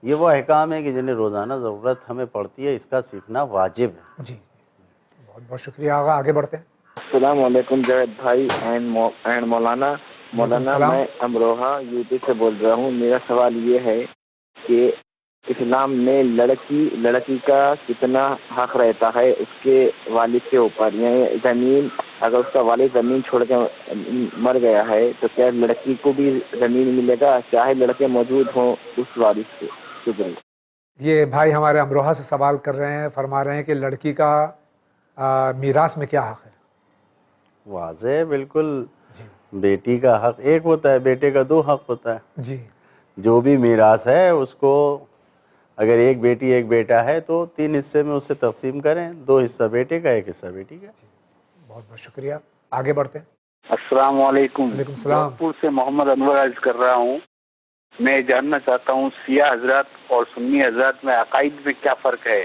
یہ وہ احکام ہے کہ جنہیں روزانہ ضرورت ہمیں پڑتی ہے، اس کا سیکھنا واجب ہے۔ جی بہت بہت شکریہ آغا، آگے بڑھتے ہیں۔ السلام علیکم جاوید بھائی اینڈ مولانا۔ السلام۔ میں امروہہ یو پی سے بول رہا ہوں۔ میرا سوال یہ ہے کہ اسلام میں لڑکی کا کتنا حق رہتا ہے اس کے والد کے اوپر، یعنی زمین، اگر اس کا والد زمین چھوڑ کے مر گیا ہے تو کیا لڑکی کو بھی زمین ملے گا چاہے لڑکے موجود ہوں اس وارث سے؟ شکریہ۔ یہ بھائی ہمارے امروہہ سے سوال کر رہے ہیں، فرما رہے ہیں کہ لڑکی کا میراث میں کیا حق ہے؟ واضح ہے بالکل، بیٹی کا حق ایک ہوتا ہے، بیٹے کا 2 حق ہوتا ہے۔ جی جو بھی میراث ہے اس کو اگر ایک بیٹی ایک بیٹا ہے تو 3 حصے میں اسے تقسیم کریں، 2 حصہ بیٹے کا، 1 حصہ بیٹی کا۔ بہت بہت شکریہ، آگے بڑھتے ہیں۔ السلام علیکم۔ وعلیکم السلام۔ پور سے محمد انور عرض کر رہا ہوں۔ میں جاننا چاہتا ہوں شیعہ حضرات اور سنی حضرات میں عقائد میں کیا فرق ہے؟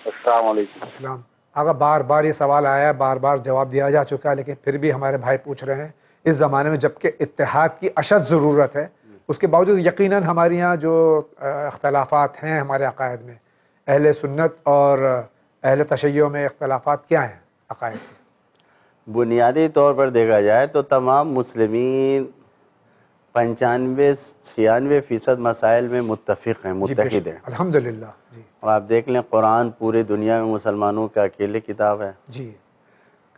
السلام علیکم۔ السلام۔ آگا بار بار یہ سوال آیا ہے، بار بار جواب دیا جا چکا ہے، لیکن پھر بھی ہمارے بھائی پوچھ رہے ہیں۔ اس زمانے میں جبکہ اتحاد کی اشد ضرورت ہے، اس کے باوجود یقیناً ہمارے یہاں جو اختلافات ہیں ہمارے عقائد میں، اہل سنت اور اہل تشیع میں اختلافات کیا ہیں عقائد کے؟ بنیادی طور پر دیکھا جائے تو تمام مسلمین 95-96% مسائل میں متفق ہیں، متحد ہیں۔ الحمدللہ۔ جی اور آپ دیکھ لیں قرآن پورے دنیا میں مسلمانوں کا اکیلے کتاب ہے۔ جی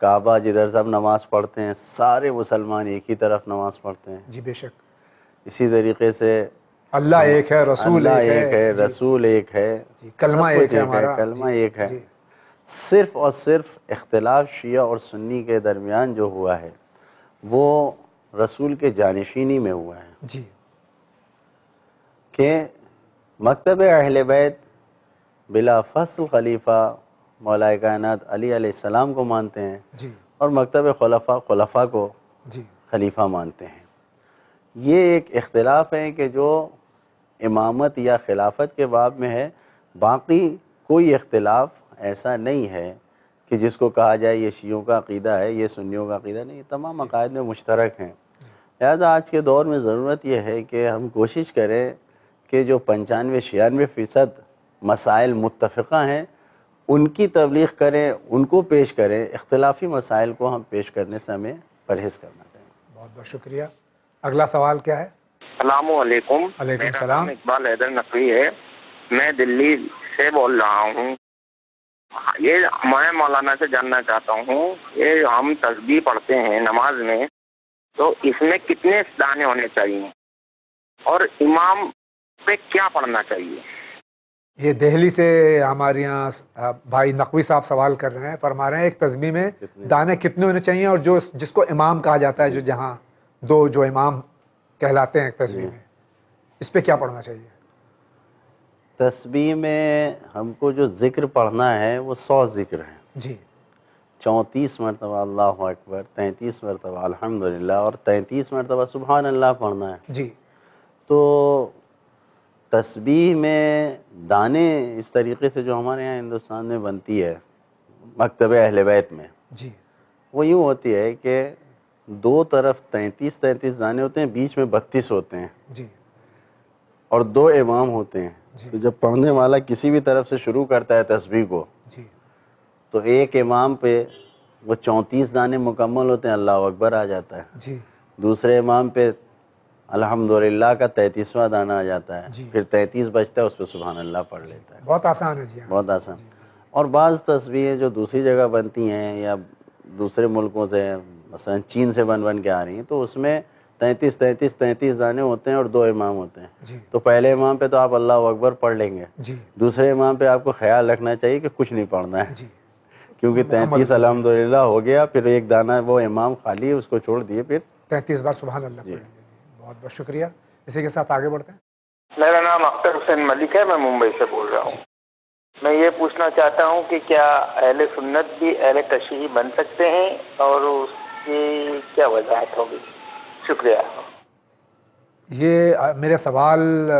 کعبہ جدھر سب نماز پڑھتے ہیں، سارے مسلمان ایک ہی طرف نماز پڑھتے ہیں۔ جی بے شک۔ اسی طریقے سے اللہ ایک ہے، رسول اللہ ایک ہے، رسول ایک ہے، کلمہ سب ایک کچھ ہے ہمارا، کلمہ ایک ہے۔ صرف اور صرف اختلاف شیعہ اور سنی کے درمیان جو ہوا ہے وہ رسول کے جانشینی میں ہوا ہے، جی کہ مکتب اہل بیت بلا فصل خلیفہ مولا کائنات علی علیہ السلام کو مانتے ہیں، جی اور مکتب خلفاء کو جی خلیفہ مانتے ہیں۔ یہ ایک اختلاف ہے کہ جو امامت یا خلافت کے باب میں ہے، باقی کوئی اختلاف ایسا نہیں ہے کہ جس کو کہا جائے یہ شیعوں کا عقیدہ ہے، یہ سنیوں کا عقیدہ نہیں، تمام عقائد میں مشترک ہیں۔ لہذا آج کے دور میں ضرورت یہ ہے کہ ہم کوشش کریں کہ جو 95-96% مسائل متفقہ ہیں ان کی تبلیغ کریں، ان کو پیش کریں، اختلافی مسائل کو ہم پیش کرنے سے ہمیں پرہیز کرنا چاہیے۔ بہت بہت شکریہ۔ اگلا سوال کیا ہے؟ السلام علیکم۔ علیکم میرا السلام۔ نام اقبال حیدر نقوی ہے، میں دلی سے بول رہا ہوں۔ یہ میں مولانا سے جاننا چاہتا ہوں، یہ ہم تسبیح پڑھتے ہیں نماز میں تو اس میں کتنے دانے ہونے چاہیے اور امام پہ کیا پڑھنا چاہیے؟ یہ دہلی سے ہمارے یہاں بھائی نقوی صاحب سوال کر رہے ہیں، فرما رہے ہیں ایک تسبیح میں دانے کتنے ہونے چاہیے، اور جس کو امام کہا جاتا ہے، جو جہاں 2 جو امام کہلاتے ہیں ایک تسبیح میں، اس پہ کیا پڑھنا چاہیے؟ تسبیح میں ہم کو جو ذکر پڑھنا ہے وہ 100 ذکر ہیں۔ جی 34 مرتبہ اللہ اکبر، 33 مرتبہ الحمدللہ، اور 33 مرتبہ سبحان اللہ پڑھنا ہے۔ جی تو تسبیح میں دانے اس طریقے سے جو ہمارے یہاں ہندوستان میں بنتی ہے مکتب اہل بیت میں، جی وہ یوں ہوتی ہے کہ 2 طرف 33 دانے ہوتے ہیں، بیچ میں 32 ہوتے ہیں، جی اور 2 امام ہوتے ہیں۔ تو جب پڑھنے والا کسی بھی طرف سے شروع کرتا ہے تسبیح کو، جی تو ایک امام پہ وہ 34 دانے مکمل ہوتے ہیں، اللہ اکبر آ جاتا ہے۔ جی دوسرے امام پہ الحمدللہ کا 33واں دانہ آ جاتا ہے، پھر 33 بچتا ہے، اس پہ سبحان اللہ پڑھ لیتا ہے۔ بہت آسان ہے جی، بہت آسان۔ اور بعض تسبیحیں جو دوسری جگہ بنتی ہیں یا دوسرے ملکوں سے، مثلا چین سے بن کے آ رہی ہیں، تو اس میں 33 دانے ہوتے ہیں اور 2 امام ہوتے ہیں۔ تو پہلے امام پہ تو آپ اللہ اکبر پڑھ لیں گے، دوسرے امام پہ آپ کو خیال رکھنا چاہیے کہ کچھ نہیں پڑھنا ہے، کیونکہ 33 الحمدللہ ہو گیا، پھر ایک دانہ وہ امام خالی ہے، اس کو چھوڑ دیے، پھر 33 بار سبحان اللہ پڑھ لیجیے۔ بہت بہت شکریہ۔ اسی کے ساتھ آگے بڑھتے ہیں۔ میرا نام اختر حسین ملک ہے، میں ممبئی سے بول رہا ہوں۔ میں یہ پوچھنا چاہتا ہوں کہ کیا اہل سنت بھی اہل تشیع بن سکتے ہیں اور اس کی کیا وضاحت ہوگی؟ شکریہ۔ یہ میرے سوال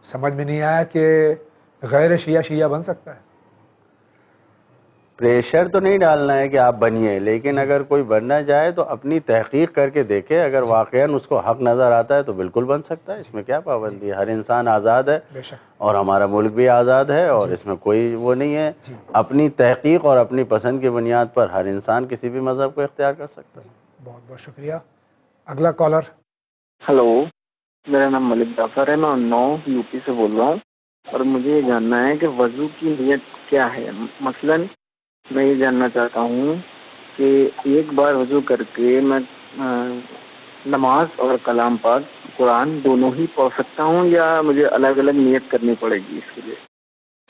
سمجھ میں نہیں آیا کہ غیر شیعہ بن سکتا ہے؟ پریشر تو نہیں ڈالنا ہے کہ آپ بنیے، لیکن اگر کوئی بننا چاہے تو اپنی تحقیق کر کے دیکھے، اگر واقعاً اس کو حق نظر آتا ہے تو بالکل بن سکتا ہے، اس میں کیا پابندی ہے؟ ہر انسان آزاد ہے اور ہمارا ملک بھی آزاد ہے، اور اس میں کوئی وہ نہیں ہے. اپنی تحقیق اور اپنی پسند کی بنیاد پر ہر انسان کسی بھی مذہب کو اختیار کر سکتا ہے. بہت بہت شکریہ. اگلا کالر. ہلو، میرا نام ملک جعفر ہے، میں اناؤ یو پی سے بول رہا ہوں، اور مجھے یہ جاننا ہے کہ وضو کی نیت کیا ہے. مثلاً میں یہ جاننا چاہتا ہوں کہ ایک بار وضو کر کے میں نماز اور کلام پاک قرآن دونوں ہی پڑھ سکتا ہوں، یا مجھے الگ الگ نیت کرنی پڑے گی اس کے لیے؟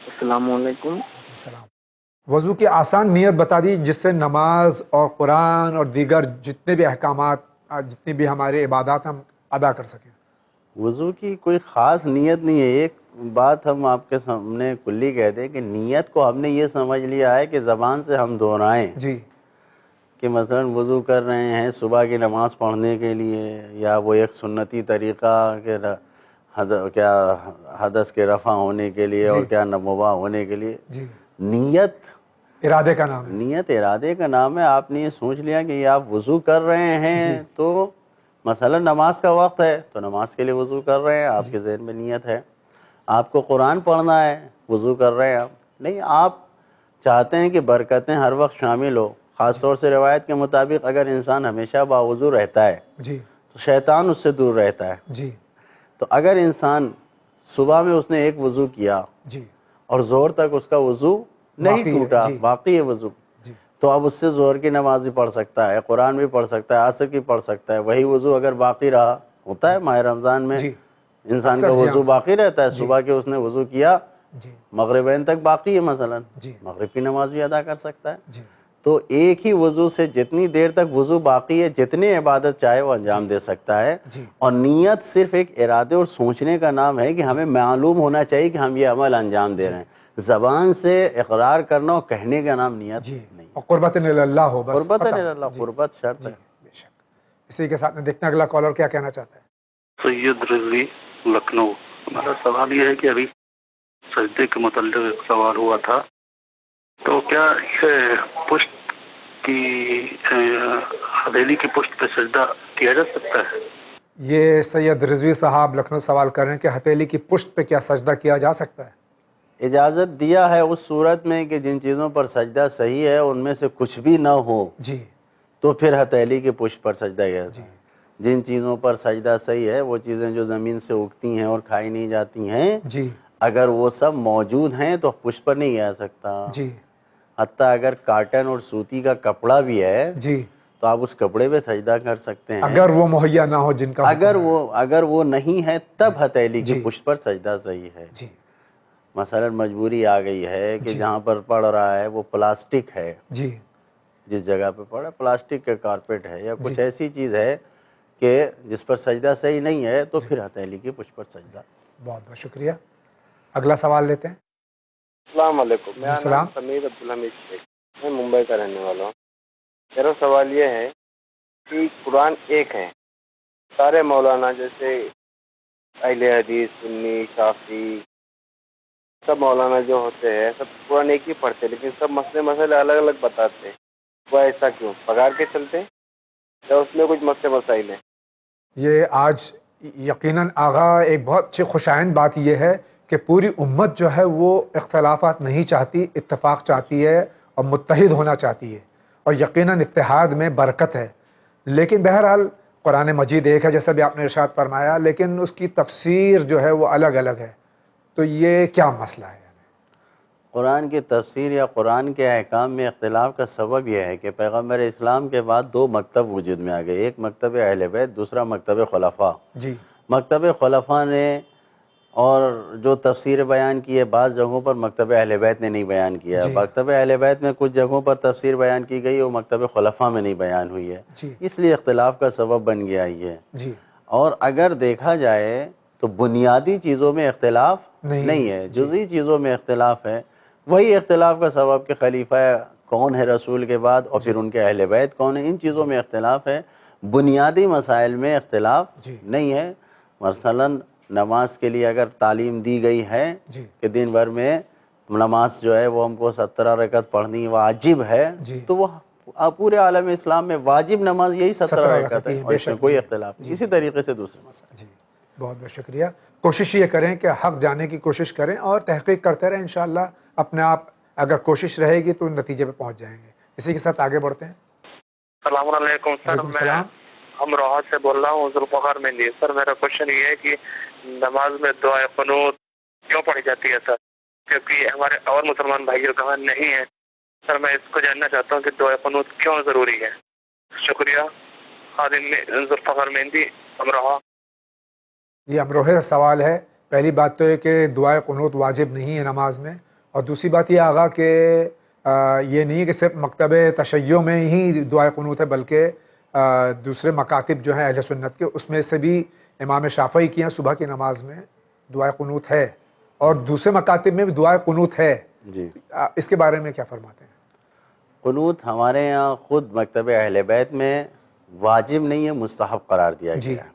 السلام علیکم. السلام. وضو کی آسان نیت بتا دی جس سے نماز اور قرآن اور دیگر جتنے بھی احکامات، جتنی بھی ہمارے عبادات ہم ادا کر سکیں. وضو کی کوئی خاص نیت نہیں ہے. ایک بات ہم آپ کے سامنے کلی کہہ دیں کہ نیت کو ہم نے یہ سمجھ لیا ہے کہ زبان سے ہم دہرائیں جی، کہ مثلا وضو کر رہے ہیں صبح کی نماز پڑھنے کے لیے، یا وہ ایک سنتی طریقہ کہ کیا حدث کے رفع ہونے کے لیے اور کیا مباح ہونے کے لیے. نیت ارادے کا نام ہے. نیت ارادے کا نام ہے. آپ نے یہ سوچ لیا کہ یہ آپ وضو کر رہے ہیں تو مثلا نماز کا وقت ہے تو نماز کے لیے وضو کر رہے ہیں، آپ کے ذہن میں نیت ہے. آپ کو قرآن پڑھنا ہے، وضو کر رہے ہیں آپ نہیں، آپ چاہتے ہیں کہ برکتیں ہر وقت شامل ہو. خاص طور سے روایت کے مطابق اگر انسان ہمیشہ باوضو رہتا ہے تو شیطان اس سے دور رہتا ہے. تو اگر انسان صبح میں اس نے ایک وضو کیا اور زور تک اس کا وضو نہیں ٹوٹا، باقی ہے وضو، تو اب اس سے ظہر کی نماز بھی پڑھ سکتا ہے، قرآن بھی پڑھ سکتا ہے، عصر کی پڑھ سکتا ہے. وہی وضو اگر باقی رہا، ہوتا ہے ماہ رمضان میں انسان کا وضو باقی رہتا ہے، صبح کے اس نے وضو کیا مغربین تک باقی ہے، مثلا مغرب کی نماز بھی ادا کر سکتا ہے. تو ایک ہی وضو سے جتنی دیر تک وضو باقی ہے جتنی عبادت چاہے وہ انجام دے سکتا ہے. اور نیت صرف ایک ارادے اور سوچنے کا نام ہے کہ ہمیں معلوم ہونا چاہیے کہ ہم یہ عمل انجام دے رہے ہیں. زبان سے اقرار کرنا اور کہنے کا نام نیت نہیں. اور قربت اللہ ہو، بس قربت اللہ، قربت شرط ہے. اسی کے ساتھ میں دیکھنا اگلا کالر کیا کہنا چاہتا ہے. سید رضوی لکھنؤ. ہمارا سوال یہ ہے کہ ابھی سجدے کے متعلق ایک سوال ہوا تھا، تو کیا یہ پشت کی ہتھیلی کی پشت پہ سجدہ کیا جا سکتا ہے؟ یہ سید رضوی صاحب لکھنؤ سوال کر رہے ہیں کہ ہتھیلی کی پشت پہ کیا سجدہ کیا جا سکتا ہے. اجازت دیا ہے اس صورت میں کہ جن چیزوں پر سجدہ صحیح ہے ان میں سے کچھ بھی نہ ہو تو پھر ہتھیلی کی پشت پر سجدہ کیا جاتا ہے. جن چیزوں پر سجدہ صحیح ہے، وہ چیزیں جو زمین سے اگتی ہیں اور کھائی نہیں جاتی ہیں، اگر وہ سب موجود ہیں تو پشت پر نہیں جا سکتا. حتیٰ اگر کاٹن اور سوتی کا کپڑا بھی ہے تو آپ اس کپڑے پہ سجدہ کر سکتے ہیں، اگر وہ مہیا نہ ہو جن کا اگر وہ نہیں ہے تب ہتھیلی کی پشت پر سجدہ صحیح ہے. مثلا مجبوری آ گئی ہے کہ جہاں پر پڑھ رہا ہے وہ پلاسٹک ہے، جس جگہ پہ پڑھا پلاسٹک کے کارپیٹ ہے یا کچھ ایسی چیز ہے کہ جس پر سجدہ صحیح نہیں ہے تو پھر ہتھیلی کی پشت پر سجدہ. بہت بہت شکریہ. اگلا سوال لیتے ہیں. السلام علیکم. میرا نام سمیر عبدالحمید شیخ، میں ممبئی کا رہنے والا ہوں. میرا سوال یہ ہے کہ قرآن ایک ہے، سارے مولانا جیسے اہل حدیث، سنی، شافعی، سب مولانا جو ہوتے ہیں سب قرآن ایک ہی پڑھتے ہیں، لیکن سب مسئلے الگ الگ بتاتے ہیں. وہ ایسا کیوں؟ پگار کے چلتے یا اس میں کچھ مسائل ہیں؟ یہ آج یقیناً آغا ایک بہت اچھی خوشائند بات یہ ہے کہ پوری امت جو ہے وہ اختلافات نہیں چاہتی، اتفاق چاہتی ہے اور متحد ہونا چاہتی ہے، اور یقیناً اتحاد میں برکت ہے. لیکن بہرحال قرآن مجید ایک ہے جیسا بھی آپ نے ارشاد فرمایا، لیکن اس کی تفسیر جو ہے وہ الگ الگ ہے. تو یہ کیا مسئلہ ہے؟ قرآن کی تفسیر یا قرآن کے احکام میں اختلاف کا سبب یہ ہے کہ پیغمبر اسلام کے بعد دو مکتب وجود میں آ گئے. ایک مکتب اہل بیت، دوسرا مکتب خلفاء. مکتب خلفاء نے اور جو تفسیر بیان کی ہے بعض جگہوں پر مکتب اہل بیت نے نہیں بیان کیا. مکتب اہل بیت میں کچھ جگہوں پر تفسیر بیان کی گئی اور مکتب خلفاء میں نہیں بیان ہوئی ہے، اس لیے اختلاف کا سبب بن گیا یہ. اور اگر دیکھا جائے تو بنیادی چیزوں میں اختلاف نہیں ہے، جزئی چیزوں میں اختلاف ہے. وہی اختلاف کا سبب کہ خلیفہ کون ہے رسول کے بعد اور پھر ان کے اہل بیت کون ہیں، ان چیزوں میں اختلاف ہے. بنیادی مسائل میں اختلاف نہیں ہے. مثلا نماز کے لیے اگر تعلیم دی گئی ہے کہ دن بھر میں نماز جو ہے وہ ہم کو 17 رکعت پڑھنی واجب ہے تو وہ پورے عالم اسلام میں واجب نماز یہی 17 رکعت ہے اور اس میں کوئی اختلاف نہیں. اسی طریقے سے دوسرے مسائل. جی بہت بہت شکریہ. کوشش یہ کریں کہ حق جانے کی کوشش کریں اور تحقیق کرتے رہیں. انشاءاللہ اپنے آپ اگر کوشش رہے گی تو نتیجے پہ پہنچ جائیں گے. اسی کے ساتھ آگے بڑھتے ہیں. السلام علیکم سر. میں امروہہ سے بول رہا ہوں ذوالفقار مہندی. سر میرا کوشچن یہ ہے کہ نماز میں دعائے قنوت کیوں پڑھی جاتی ہے سر؟ کیونکہ ہمارے اور مسلمان بھائیوں کہاں نہیں ہیں. سر میں اس کو جاننا چاہتا ہوں کہ دعائے قنوت کیوں ضروری ہے. شکریہ. خادم ذوالفقار مہندی امروہہ. یہ امروہے کا سوال ہے. پہلی بات تو یہ کہ دعائے قنوت واجب نہیں ہے نماز میں، اور دوسری بات یہ آغا کہ یہ نہیں ہے کہ صرف مکتب تشیع میں ہی دعائے قنوت ہے، بلکہ دوسرے مکاتب جو ہیں اہل سنت کے اس میں سے بھی امام شافعی کی ہیں صبح کی نماز میں دعائے قنوت ہے، اور دوسرے مکاتب میں بھی دعائے قنوت ہے. جی اس کے بارے میں کیا فرماتے ہیں؟ قنوت ہمارے یہاں خود مکتب اہل بیت میں واجب نہیں ہے، مستحب قرار دیا گیا ہے.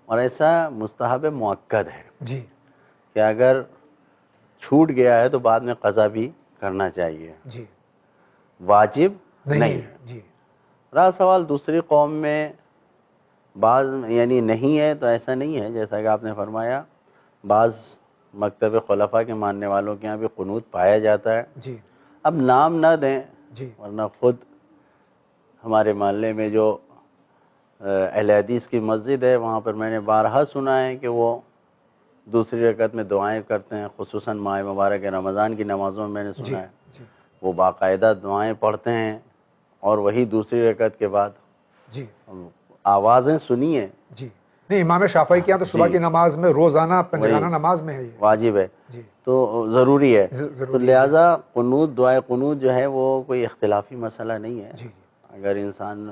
اور ایسا مستحب مؤکد ہے جی کہ اگر چھوٹ گیا ہے تو بعد میں قضا بھی کرنا چاہیے. جی واجب نہیں ہے. جی رہا سوال دوسری قوم میں بعض یعنی نہیں ہے، تو ایسا نہیں ہے. جیسا کہ آپ نے فرمایا بعض مکتب خلفاء کے ماننے والوں کے یہاں بھی قنوت پایا جاتا ہے. جی اب نام نہ دیں جی ورنہ خود ہمارے محلے میں جو اہل حدیث کی مسجد ہے وہاں پر میں نے بارہا سنا ہے کہ وہ دوسری رکعت میں دعائیں کرتے ہیں. خصوصاً ماہ مبارک رمضان کی نمازوں میں نے سنا ہے وہ باقاعدہ دعائیں پڑھتے ہیں، اور وہی دوسری رکعت کے بعد جی آوازیں سنی ہیں. جی نہیں، امام شافعی کے یہاں تو صبح کی نماز میں روزانہ پنجگانہ نماز میں ہے یہ واجب ہے جی تو ضروری ہے. تو لہٰذا قنوت دعائے قنوت جو ہے وہ کوئی اختلافی مسئلہ نہیں ہے. اگر انسان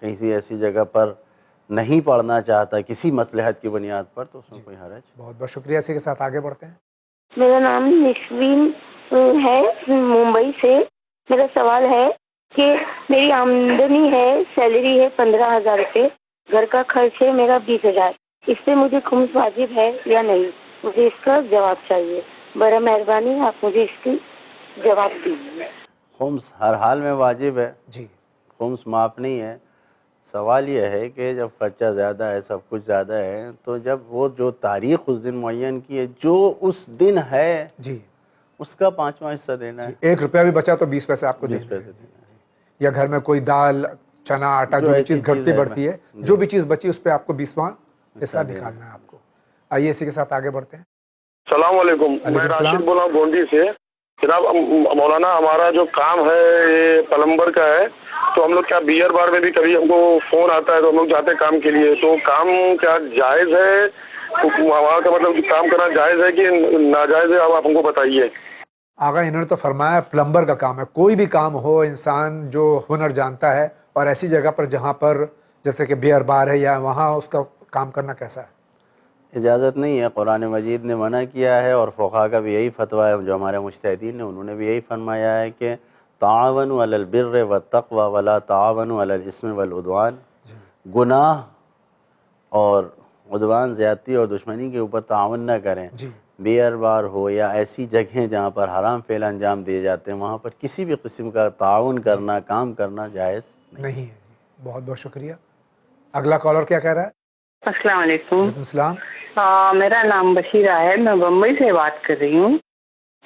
کسی ایسی جگہ پر نہیں پڑھنا چاہتا کسی مصلحت کی بنیاد پر تو اس میں کوئی حرج. بہت بہت شکریہ. اسی کے ساتھ آگے بڑھتے ہیں. میرا نام نشوین ہے ممبئی سے. میرا سوال ہے کہ میری آمدنی ہے، سیلری ہے 15,000 روپے، گھر کا خرچ ہے میرا 20,000. اس پہ مجھے خمس واجب ہے یا نہیں؟ مجھے اس کا جواب چاہیے. برا مہربانی آپ مجھے اس کی جواب دیجیے. خمس ہر حال میں واجب ہے. جی خمس معاف نہیں ہے. سوال یہ ہے کہ جب خرچہ زیادہ ہے، سب کچھ زیادہ ہے، تو جب وہ جو تاریخ اس دن معین کی ہے جو اس دن ہے جی اس کا 5واں حصہ دینا ہے. 1 روپیہ بھی بچا تو 20 پیسے آپ کو 20 پیسے دینا ہے. یا گھر میں کوئی دال چنا آٹا جو بھی چیز گھٹتی بڑھتی ہے، جو بھی چیز بچی اس پہ آپ کو 20واں حصہ نکالنا ہے آپ کو. آئیے اسی کے ساتھ آگے بڑھتے ہیں. السلام علیکم. میں راشد بول رہا ہوں گونڈی سے. جناب مولانا ہمارا جو کام ہے یہ پلمبر کا ہے، تو ہم لوگ کیا بیئر بار میں بھی کبھی ہم کو فون آتا ہے تو ہم لوگ جاتے ہیں کام کے لیے. تو کام کیا جائز ہے وہاں کا، مطلب کام کرنا جائز ہے کہ ناجائز ہے؟ آپ ہم کو بتائیے. آقا انہوں نے تو فرمایا پلمبر کا کام ہے. کوئی بھی کام ہو، انسان جو ہنر جانتا ہے اور ایسی جگہ پر جہاں پر جیسے کہ بیئر بار ہے یا وہاں اس کا کام کرنا کیسا ہے؟ اجازت نہیں ہے. قرآن مجید نے منع کیا ہے اور فقہاء کا بھی یہی فتویٰ ہے. جو ہمارے مجتہدین نے انہوں نے بھی یہی فرمایا ہے کہ تعاونوا علی البر والتقوی ولا تعاونوا علی الاسم والعدوان. گناہ اور عدوان، زیادتی اور دشمنی کے اوپر تعاون نہ کریں. بیئر بار ہو یا ایسی جگہیں جہاں پر حرام فعل انجام دیے جاتے ہیں وہاں پر کسی بھی قسم کا تعاون کرنا، کام کرنا جائز نہیں ہے. بہت بہت شکریہ. اگلا کالر کیا کہہ رہا ہے؟ السلام علیکم. وعلیکم السلام. میرا نام بشیرہ ہے، میں بمبئی سے بات کر رہی ہوں.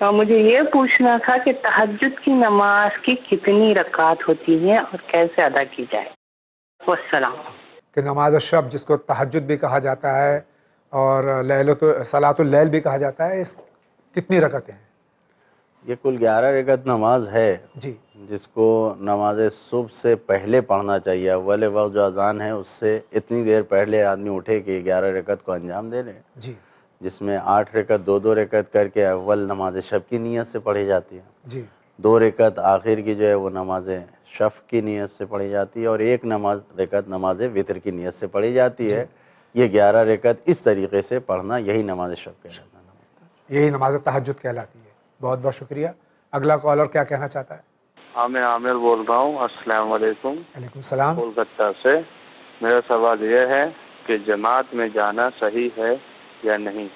مجھے یہ پوچھنا تھا کہ تہجد کی نماز کی کتنی رکعات ہوتی ہیں اور کیسے ادا کی جائے؟ والسلام. کہ نماز شب جس کو تہجد بھی کہا جاتا ہے اور صلاۃ اللیل بھی کہا جاتا ہے، اس کتنی رکعتیں ہیں؟ یہ کل 11 رکعت نماز ہے جی، جس کو نماز صبح سے پہلے پڑھنا چاہیے. اول وقت جو اذان ہے اس سے اتنی دیر پہلے آدمی اٹھے کہ 11 رکعت کو انجام دے لے. جی، جس میں 8 رکعت 2 رکعت کر کے اول نماز شب کی نیت سے پڑھی جاتی ہے. جی، 2 رکعت آخر کی جو ہے وہ نماز شفع کی نیت سے پڑھی جاتی ہے، اور 1 رکعت نماز وتر کی نیت سے پڑھی جاتی ہے. یہ 11 رکعت اس طریقے سے پڑھنا یہی نماز شب کہلاتا ہے. یہی نماز تہجد کہلاتی ہے. بہت بہت شکریہ. اگلا کالر کیا کہنا چاہتا ہے؟ ہاں میں عامر بول رہا ہوں. السلام علیکم. وعلیکم السلام. کولکتہ سے. میرا سوال یہ ہے کہ جماعت میں جانا صحیح ہے یا نہیں؟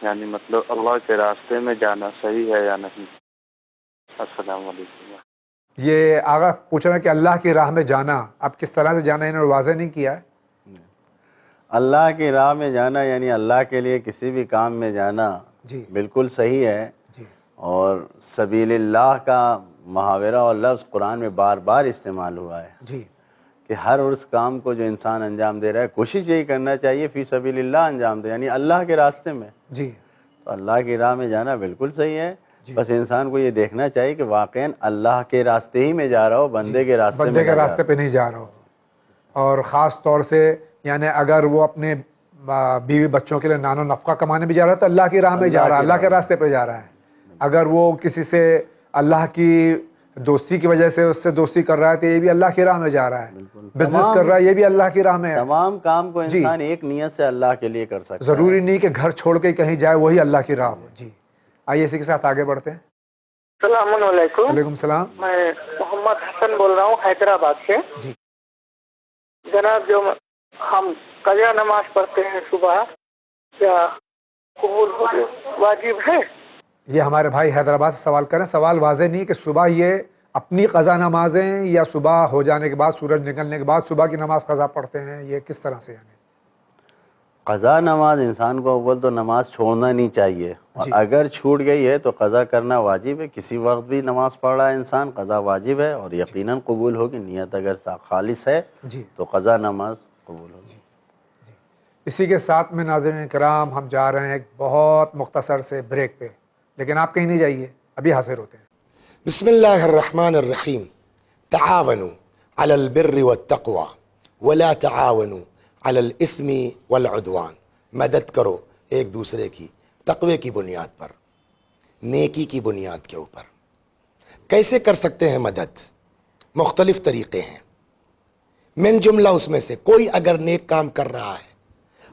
یعنی مطلب اللہ کے راستے میں جانا صحیح ہے یا نہیں؟ السلام علیکم. یہ آغا پوچھ رہا ہے کہ اللہ کی راہ میں جانا اب کس طرح سے جانا، انہوں نے واضح نہیں کیا ہے. اللہ کی راہ میں جانا یعنی اللہ کے لیے کسی بھی کام میں جانا جی بالکل صحیح ہے. جی. اور سبیل اللہ کا محاورہ اور لفظ قرآن میں بار بار استعمال ہوا ہے. جی. کہ ہر اس کام کو جو انسان انجام دے رہا ہے کوشش یہی کرنا چاہیے فی سبیل اللہ انجام دے، یعنی اللہ کے راستے میں. جی. تو اللہ کی راہ میں جانا بالکل صحیح ہے. بس انسان کو یہ دیکھنا چاہیے کہ واقعاً اللہ کے راستے ہی میں جا رہا ہو، بندے کے راستے بندے کے راستے پہ نہیں جا رہا ہو. اور خاص طور سے یعنی اگر وہ اپنے بیوی بچوں کے لیے نان و نفقہ کمانے بھی جا رہا ہے تو اللہ کی راہ میں جا رہا ہے، اللہ کے راستے پہ جا رہا ہے. اگر وہ کسی سے اللہ کی دوستی کی وجہ سے اس سے دوستی کر رہا ہے تو یہ بھی اللہ کی راہ میں جا رہا ہے. بزنس کر رہا ہے یہ بھی اللہ کی راہ میں ہے. تمام کام کو انسان ایک نیت سے اللہ کے لیے کر سکتا ہے. ضروری نہیں کہ گھر چھوڑ کے کہیں جائے وہی اللہ کی راہ ہو. جی آئیے اسی کے ساتھ آگے بڑھتے ہیں. السلام علیکم. وعلیکم السلام. میں محمد حسن بول رہا ہوں حیدرآباد سے. جی جناب جو ہم قضا نماز پڑھتے ہیں صبح کیا قبول واجب ہے؟ یہ ہمارے بھائی حیدرآباد سے سوال کریں. سوال واضح نہیں کہ صبح یہ اپنی قضا نمازیں یا صبح ہو جانے کے بعد سورج نکلنے کے بعد صبح کی نماز قضا پڑھتے ہیں، یہ کس طرح سے؟ یعنی قضا نماز انسان کو اول تو نماز چھوڑنا نہیں چاہیے، اور اگر چھوٹ گئی ہے تو قضا کرنا واجب ہے. کسی وقت بھی نماز پڑھ رہا ہے انسان قضا واجب ہے اور یقیناً قبول ہوگی. نیت اگر خالص ہے تو قضا نماز قبول ہوگی. اسی کے ساتھ میں ناظرین کرام ہم جا رہے ہیں ایک بہت مختصر سے بریک پہ، لیکن آپ کہیں نہیں جائیے، ابھی حاضر ہوتے ہیں. بسم اللہ الرحمن الرحیم. تعاونوا علی البر والتقوى ولا تعاونوا علی الاثم والعدوان. مدد کرو ایک دوسرے کی تقوی کی بنیاد پر، نیکی کی بنیاد کے اوپر. کیسے کر سکتے ہیں مدد؟ مختلف طریقے ہیں. من جملہ اس میں سے کوئی اگر نیک کام کر رہا ہے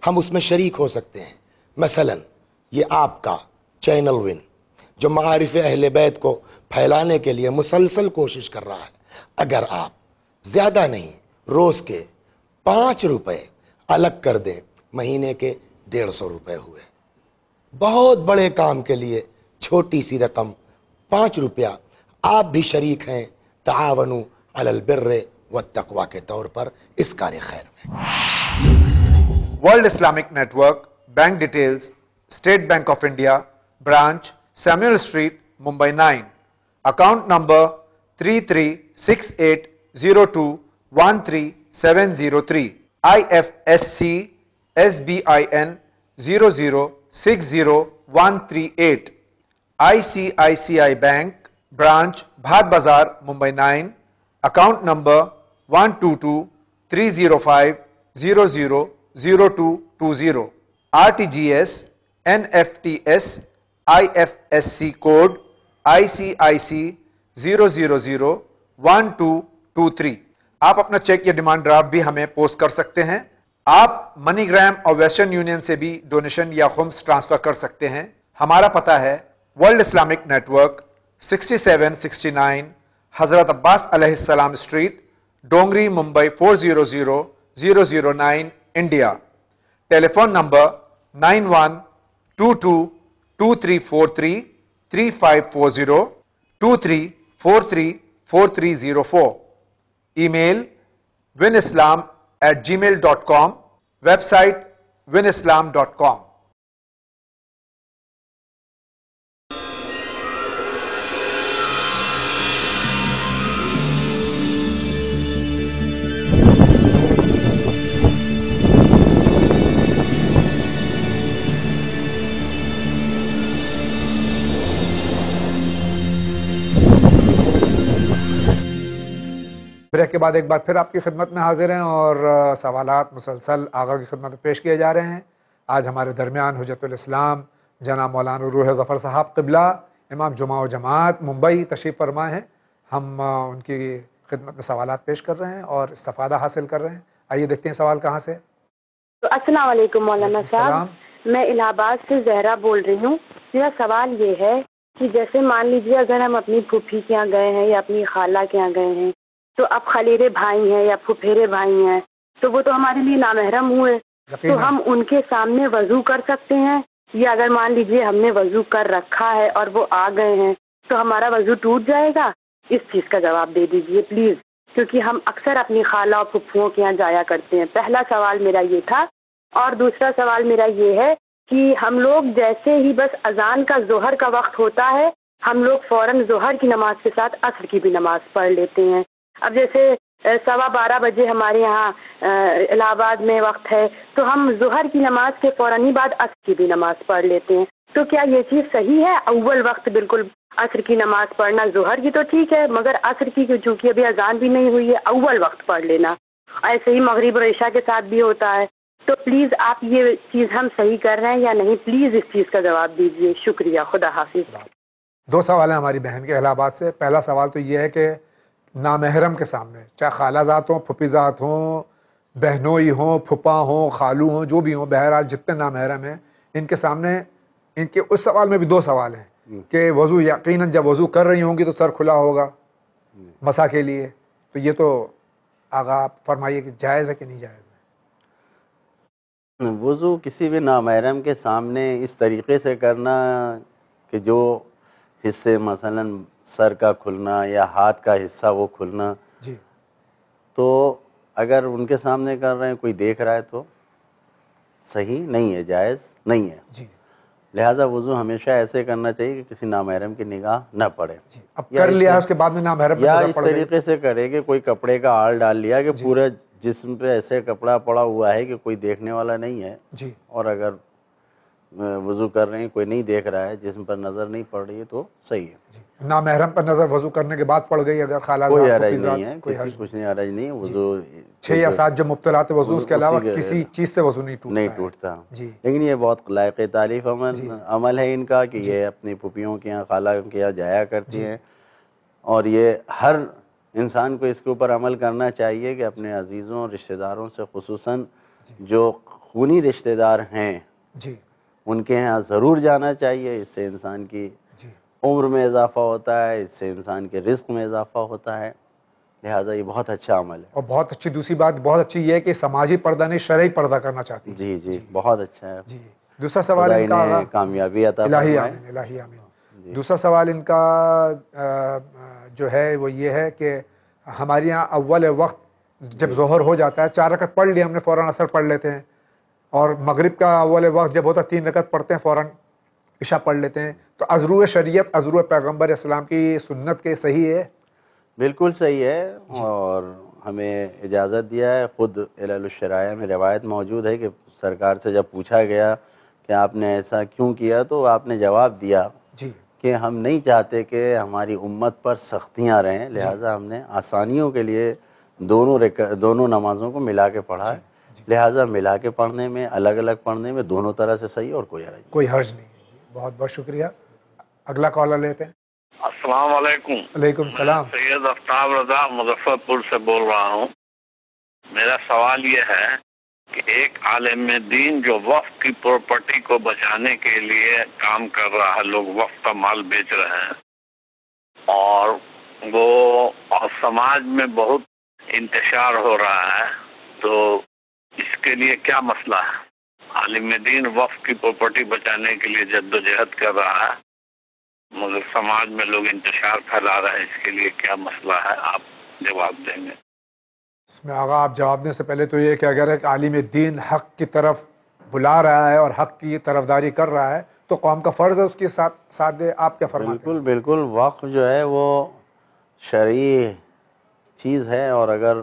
ہم اس میں شریک ہو سکتے ہیں. مثلا یہ آپ کا چینل ون جو معارف اہل بیت کو پھیلانے کے لیے مسلسل کوشش کر رہا ہے، اگر آپ زیادہ نہیں روز کے 5 روپے الگ کر دیں، مہینے کے 150 روپے ہوئے. بہت بڑے کام کے لیے چھوٹی سی رقم 5 روپیہ آپ بھی شریک ہیں تعاونوا علی البر والتقوی کے طور پر اس کار خیر میں. World Islamic network. Bank details: state bank of India, branch Samuel street, Mumbai 9. Account number 336802133703. IFSC SBIN 0060138. ICICI bank, branch Bhat Bazar, Mumbai 9. Account number 1223050000220. RTGS NFTS IFSC code ICIC 0001223. آپ اپنا چیک یا ڈیمانڈ ڈرافٹ بھی ہمیں پوسٹ کر سکتے ہیں. آپ منی gram اور ویسٹرن یونین سے بھی ڈونیشن یا خمس ٹرانسفر کر سکتے ہیں. ہمارا پتہ ہے ورلڈ اسلامک نیٹ ورک 6769 حضرت عباس علیہ السلام street, Dongri, Mumbai 400009 India. Telephone number 912223433540 23434304. Email winislam@gmail.com. Website winislam.com. Break کے بعد ایک بار پھر آپ کی خدمت میں حاضر ہیں اور سوالات مسلسل آغا کی خدمت میں پیش کیے جا رہے ہیں. آج ہمارے درمیان حجت الاسلام جناب مولانا روح ظفر صاحب قبلہ امام جمعہ و جماعت ممبئی تشریف فرما ہیں. ہم ان کی خدمت میں سوالات پیش کر رہے ہیں اور استفادہ حاصل کر رہے ہیں. آئیے دیکھتے ہیں سوال کہاں سے. السلام علیکم مولانا صاحب، میں الہ آباد سے زہرا بول رہی ہوں. میرا سوال یہ ہے کہ جیسے مان لیجیے اگر ہم اپنی پھوپھی کے یہاں گئے ہیں یا اپنی خالہ کے یہاں گئے ہیں تو اب خلیرے بھائی ہیں یا پھپھیرے بھائی ہیں تو وہ تو ہمارے لیے نامحرم ہوئے، تو ہم ان کے سامنے وضو کر سکتے ہیں یا اگر مان لیجیے ہم نے وضو کر رکھا ہے اور وہ آ گئے ہیں تو ہمارا وضو ٹوٹ جائے گا؟ اس چیز کا جواب دے دیجیے پلیز، کیونکہ ہم اکثر اپنی خالہ اور پھپھوؤں کے یہاں جایا کرتے ہیں۔ پہلا سوال میرا یہ تھا، اور دوسرا سوال میرا یہ ہے کہ ہم لوگ جیسے ہی بس اذان کا ظہر کا وقت ہوتا ہے ہم لوگ فوراً ظہر کی نماز کے ساتھ عصر کی بھی نماز پڑھ لیتے ہیں۔ اب جیسے 12:15 بجے ہمارے یہاں الہ آباد میں وقت ہے تو ہم ظہر کی نماز کے فوراً ہی بعد عصر کی بھی نماز پڑھ لیتے ہیں، تو کیا یہ چیز صحیح ہے؟ اول وقت بالکل عصر کی نماز پڑھنا، ظہر کی تو ٹھیک ہے مگر عصر کی چونکہ ابھی اذان بھی نہیں ہوئی ہے اول وقت پڑھ لینا، ایسے ہی مغرب اور عشاء کے ساتھ بھی ہوتا ہے، تو پلیز آپ یہ چیز ہم صحیح کر رہے ہیں یا نہیں، پلیز اس چیز کا جواب دیجیے، شکریہ، خدا حافظ۔ 2 سوال ہیں ہماری بہن کے الہ آباد سے۔ پہلا سوال تو یہ ہے کہ نامحرم کے سامنے، چاہے خالہ ذات ہوں، پھوپھی ذات ہوں، بہنوئی ہوں، پھپھا ہوں، خالو ہوں، جو بھی ہوں، بہرحال جتنے نامحرم ہیں ان کے سامنے، ان کے اس سوال میں بھی 2 سوال ہیں کہ وضو یقیناً جب وضو کر رہی ہوں گی تو سر کھلا ہوگا مسا کے لیے، تو یہ تو آغا آپ فرمائیے کہ جائز ہے کہ نہیں جائز ہے؟ وضو کسی بھی نامحرم کے سامنے اس طریقے سے کرنا کہ جو حصے مثلا سر کا کھلنا یا ہاتھ کا حصہ وہ کھلنا، جی، تو اگر ان کے سامنے کر رہے ہیں کوئی دیکھ رہا ہے تو صحیح نہیں ہے، جائز نہیں ہے، جی، لہٰذا وضو ہمیشہ ایسے کرنا چاہیے کہ کسی نامحرم کی نگاہ نہ پڑے۔ اب کر لیا اس کے بعد میں نامحرم یا اس طریقے سے کرے کہ کوئی کپڑے کا آڑ ڈال لیا کہ پورے جسم پہ ایسے کپڑا پڑا ہوا ہے کہ کوئی دیکھنے والا نہیں ہے، جی، اور اگر وضو کر رہے ہیں کوئی نہیں دیکھ رہا ہے، جسم پر نظر نہیں پڑ رہی ہے تو صحیح ہے۔ نامحرم پر نظر وضو کرنے کے بعد پڑ گئی اگر خالہ کوئی ذات، حرج پھوپھی ذات، نہیں ہے، کوئی کسی حرج کچھ نہیں، حرج نہیں، وضو 6 یا 7 جو مبتلات وضو اس کے علاوہ اسی کے کسی چیز سے وضو نہیں ٹوٹتا نہیں ہے۔ ٹوٹتا، جی، لیکن یہ بہت لائق تعریف عمل ہے ان کا کہ یہ اپنی پھوپھیوں کے یہاں، خالہ کے یہاں جایا کرتی ہیں، اور یہ ہر انسان کو اس کے اوپر عمل کرنا چاہیے کہ اپنے عزیزوں اور رشتہ داروں سے، خصوصاً جو خونی رشتہ دار ہیں جی، ان کے یہاں ضرور جانا چاہیے۔ اس سے انسان کی عمر میں اضافہ ہوتا ہے، اس سے انسان کے رزق میں اضافہ ہوتا ہے، لہٰذا یہ بہت اچھا عمل ہے۔ اور بہت اچھی دوسری بات بہت اچھی یہ ہے کہ سماجی پردہ نہیں شرعی پردہ کرنا چاہتی ہے۔ جی جی، بہت اچھا ہے۔ جی، دوسرا سوال ان کا، خدا کامیابی عطا الہی فرمائے۔ آمین، الہی آمین۔ دوسرا سوال ان کا جو ہے وہ یہ ہے کہ ہمارے یہاں اول وقت جب ظہر ہو جاتا ہے 4 رکعت پڑھ لی ہم نے فوراً عصر پڑھ لیتے ہیں، اور مغرب کا اول وقت جب ہوتا ہے 3 رکعت پڑھتے ہیں فوراً عشاء پڑھ لیتے ہیں، تو ازرو شریعت، ازرو پیغمبر اسلام کی سنت کے صحیح ہے؟ بالکل صحیح ہے، اور ہمیں اجازت دیا ہے، خود علل الشرائع میں روایت موجود ہے کہ سرکار سے جب پوچھا گیا کہ آپ نے ایسا کیوں کیا تو آپ نے جواب دیا کہ ہم نہیں چاہتے کہ ہماری امت پر سختیاں رہیں، لہٰذا ہم نے آسانیوں کے لیے دونوں نمازوں کو ملا کے پڑھا ہے، لہٰذا ملا کے پڑھنے میں، الگ الگ پڑھنے میں دونوں طرح سے صحیح اور کوئی حرج نہیں۔ کوئی حرج نہیں ہے۔ بہت بہت شکریہ۔ اگلا کالر لیتے ہیں۔ السلام علیکم۔ وعلیکم السلام۔ میں سید آفتاب رضا مظفر پور سے بول رہا ہوں۔ میرا سوال یہ ہے کہ ایک عالم دین جو وقف کی پراپرٹی کو بچانے کے لیے کام کر رہا ہے، لوگ وقف کا مال بیچ رہے ہیں، اور وہ سماج میں بہت انتشار ہو رہا ہے، تو اس کے لیے کیا مسئلہ ہے؟ عالم دین وقف کی پراپرٹی بچانے کے لیے جدوجہد کر رہا ہے، مگر سماج میں لوگ انتشار پھیلا رہے ہیں، اس کے لیے کیا مسئلہ ہے؟ آپ جواب دیں گے؟ اس میں آغا آپ جواب دینے سے پہلے تو یہ کہ اگر ایک عالم دین حق کی طرف بلا رہا ہے اور حق کی طرفداری کر رہا ہے تو قوم کا فرض ہے اس کے ساتھ دے۔ آپ کیا فرماتے ہیں؟ بالکل بالکل، وقف جو ہے وہ شرعی چیز ہے، اور اگر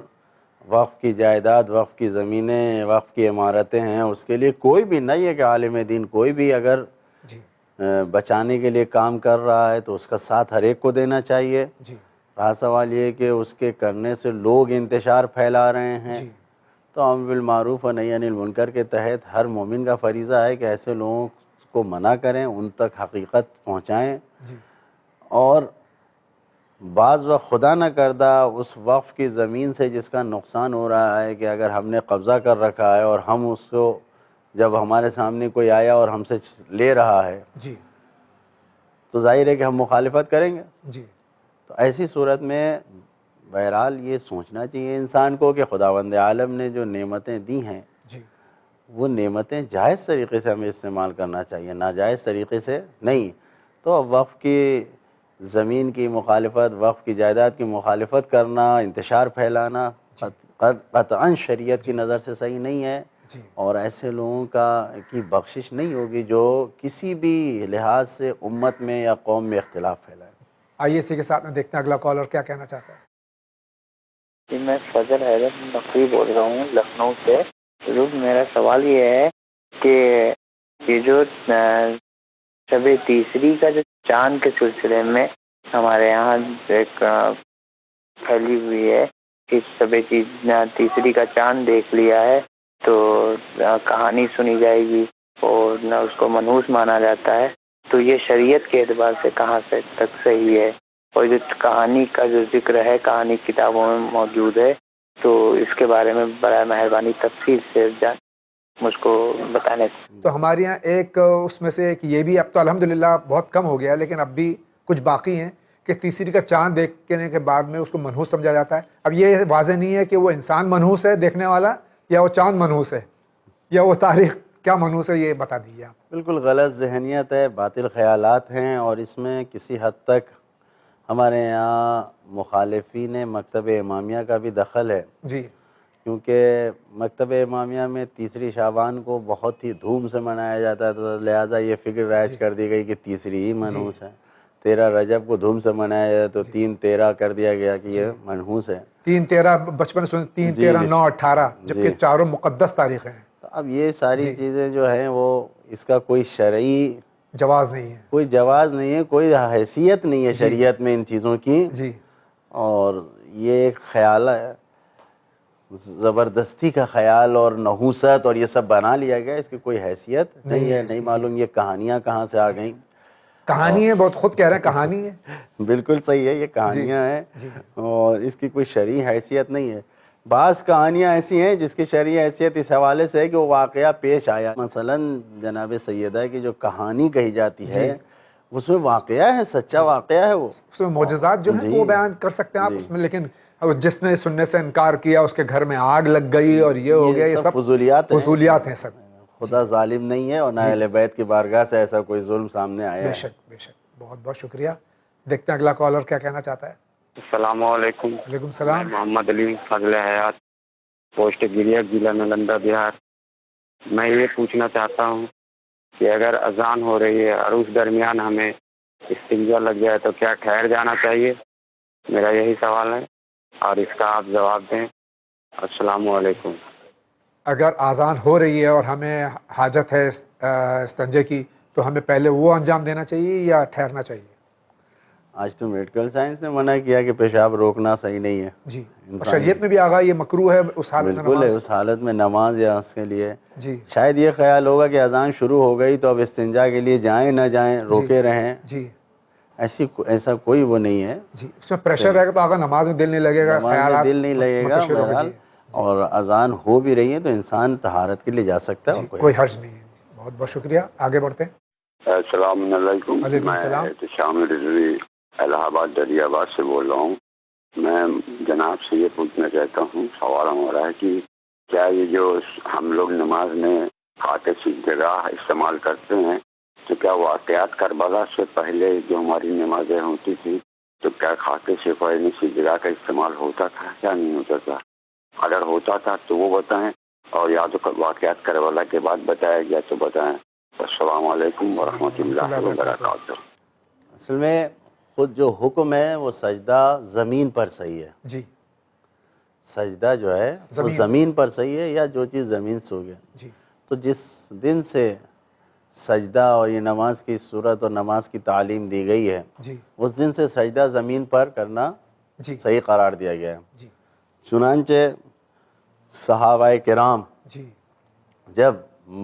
وقف کی جائیداد، وقف کی زمینیں، وقف کی عمارتیں ہیں، اس کے لیے کوئی بھی نہیں ہے کہ عالم دین کوئی بھی اگر بچانے کے لیے کام کر رہا ہے تو اس کا ساتھ ہر ایک کو دینا چاہیے۔ رہا سوال یہ کہ اس کے کرنے سے لوگ انتشار پھیلا رہے ہیں، تو امر بالمعروف و نہی عن المنکر کے تحت ہر مومن کا فریضہ ہے کہ ایسے لوگوں کو منع کریں، ان تک حقیقت پہنچائیں، اور بعض وقت خدا نہ کردہ اس وقف کی زمین سے جس کا نقصان ہو رہا ہے کہ اگر ہم نے قبضہ کر رکھا ہے اور ہم اس کو جب ہمارے سامنے کوئی آیا اور ہم سے لے رہا ہے تو ظاہر ہے کہ ہم مخالفت کریں گے۔ تو ایسی صورت میں بہرحال یہ سوچنا چاہیے انسان کو کہ خداوند عالم نے جو نعمتیں دی ہیں وہ نعمتیں جائز طریقے سے ہمیں استعمال کرنا چاہیے، ناجائز طریقے سے نہیں۔ تو اب وقف کی زمین کی مخالفت، وقف کی جائیداد کی مخالفت کرنا، انتشار پھیلانا قطعاً شریعت کی نظر سے صحیح نہیں ہے، اور ایسے لوگوں کی بخشش نہیں ہوگی جو کسی بھی لحاظ سے امت میں یا قوم میں اختلاف پھیلائے۔ آئیے اسی کے ساتھ میں دیکھتے ہیں اگلا کالر کیا کہنا چاہتا ہے۔ جی میں فضل حیدر نقوی بول رہا ہوں لکھنؤ سے۔ حضور میرا سوال یہ ہے کہ یہ جو شب تیسری کا جو چاند کے سلسلے میں ہمارے یہاں ایک پھیلی ہوئی ہے کہ شب تیسری کا چاند دیکھ لیا ہے تو کہانی سنی جائے گی اور نہ اس کو منحوس مانا جاتا ہے، تو یہ شریعت کے اعتبار سے کہاں سے تک صحیح ہے؟ اور جو کہانی کا جو ذکر ہے کہانی کتابوں میں موجود ہے تو اس کے بارے میں برائے مہربانی تفصیل سے مجھ کو بتانے۔ تو ہمارے یہاں ایک اس میں سے ایک یہ بھی اب تو الحمدللہ بہت کم ہو گیا ہے، لیکن اب بھی کچھ باقی ہیں کہ تیسری کا چاند دیکھنے کے بعد میں اس کو منحوس سمجھا جاتا ہے۔ اب یہ واضح نہیں ہے کہ وہ انسان منحوس ہے دیکھنے والا یا وہ چاند منحوس ہے یا وہ تاریخ کیا منحوس ہے، یہ بتا دیجیے آپ۔ بالکل غلط ذہنیت ہے، باطل خیالات ہیں، اور اس میں کسی حد تک ہمارے یہاں مخالفین مکتب امامیہ کا بھی دخل ہے، جی، کیونکہ مکتب امامیہ میں تیسری شعبان کو بہت ہی دھوم سے منایا جاتا ہے، تو لہٰذا یہ فکر رائج کر دی گئی کہ تیسری ہی منحوس ہے۔ 13 رجب کو دھوم سے منایا جاتا ہے تو 3/13 کر دیا گیا کہ یہ منحوس ہے۔ 3/13 بچپن سن 3/13 9/18 جبکہ چاروں مقدس تاریخیں ہیں۔ اب یہ ساری چیزیں جو ہیں وہ اس کا کوئی شرعی جواز نہیں ہے، کوئی جواز نہیں ہے، کوئی حیثیت نہیں ہے شریعت میں ان چیزوں کی، اور یہ ایک خیال ہے، زبردستی کا خیال اور نحوست اور یہ سب بنا لیا گیا، اس کی کوئی حیثیت نہیں ہے، نہیں معلوم یہ کہانیاں کہاں سے آ گئیں۔ کہانی ہے، بہت خود کہہ رہے ہیں کہانی ہے، بالکل صحیح ہے، یہ کہانیاں ہیں اور اس کی کوئی شرعی حیثیت نہیں ہے۔ بعض کہانیاں ایسی ہیں جس کی شرعی حیثیت اس حوالے سے ہے کہ وہ واقعہ پیش آیا، مثلاً جناب سیدہ کی جو کہانی کہی جاتی ہے اس میں واقعہ ہے، سچا واقعہ ہے، وہ اس میں معجزات جو ہیں وہ بیان کر سکتے ہیں آپ اس میں، لیکن جس نے سننے سے انکار کیا اس کے گھر میں آگ لگ گئی اور یہ ہو گیا، یہ سب فضولیات ہیں سب۔ خدا ظالم نہیں ہے اور نہ اہل بیت کی بارگاہ سے ایسا کوئی ظلم سامنے آیا ہے۔ بے شک بے شک، بہت بہت شکریہ۔ دیکھتے ہیں اگلا کالر کیا کہنا چاہتا ہے۔ السلام علیکم۔ وعلیکم السلام۔ میں محمد علی فضل حیات، پوسٹ گریا، ضلع نالندہ، بہار۔ میں یہ پوچھنا چاہتا ہوں کہ اگر اذان ہو رہی ہے اور اس درمیان ہمیں استنجا لگ جائے تو کیا ٹھہر جانا چاہیے؟ میرا یہی سوال ہے اور اس کا آپ جواب دیں۔ السلام علیکم۔ اگر اذان ہو رہی ہے اور ہمیں حاجت ہے استنجے کی تو ہمیں پہلے وہ انجام دینا چاہیے یا ٹھہرنا چاہیے؟ آج تو میڈیکل سائنس نے منع کیا کہ پیشاب روکنا صحیح نہیں ہے، جی، اور شریعت میں بھی آگا یہ مکروہ ہے اس حالت میں بالکل ہے، اس حالت میں نماز یا اس کے لیے شاید یہ خیال ہوگا کہ اذان شروع ہو گئی تو اب استنجا کے لیے جائیں نہ جائیں، روکے رہیں، ایسا کوئی وہ نہیں ہے۔ جی، اس میں پریشر رہے گا تو آگا نماز میں دل نہیں لگے گا، نماز میں دل نہیں لگے گا، بہرحال اور اذان ہو بھی رہی ہے تو انسان طہارت کے لیے جا سکتا ہے، کوئی حرج نہیں ہے۔ بہت بہت شکریہ، آگے بڑھتے ہیں۔ السلام علیکم۔ وعلیکم السلام۔ میں شامل رضوی الہ آباد دریا آباد سے بول رہا ہوں۔ میں جناب سے یہ پوچھنا چاہتا ہوں، سوال ہمارا ہے کہ کیا یہ جو ہم لوگ نماز میں خاک سجدگاہ استعمال کرتے ہیں تو کیا واقعات کربلا سے پہلے جو ہماری نمازیں ہوتی تھی تو کیا خاک سجدگاہ کا استعمال ہوتا تھا یا نہیں ہوتا تھا؟ اگر ہوتا تھا تو وہ بتائیں، اور یا تو واقعات کربلا کے بعد بتایا گیا تو بتائیں۔ السلام علیکم ورحمۃ اللہ وبرکاتہ۔ اصل میں خود جو حکم ہے وہ سجدہ زمین پر صحیح ہے، جی، سجدہ جو ہے وہ زمین پر صحیح ہے، یا جو چیز زمین سے ہو گیا، جی، تو جس دن سے سجدہ اور یہ نماز کی صورت اور نماز کی تعلیم دی گئی ہے اس دن سے سجدہ زمین پر کرنا صحیح قرار دیا گیا ہے۔ چنانچہ صحابہ کرام جب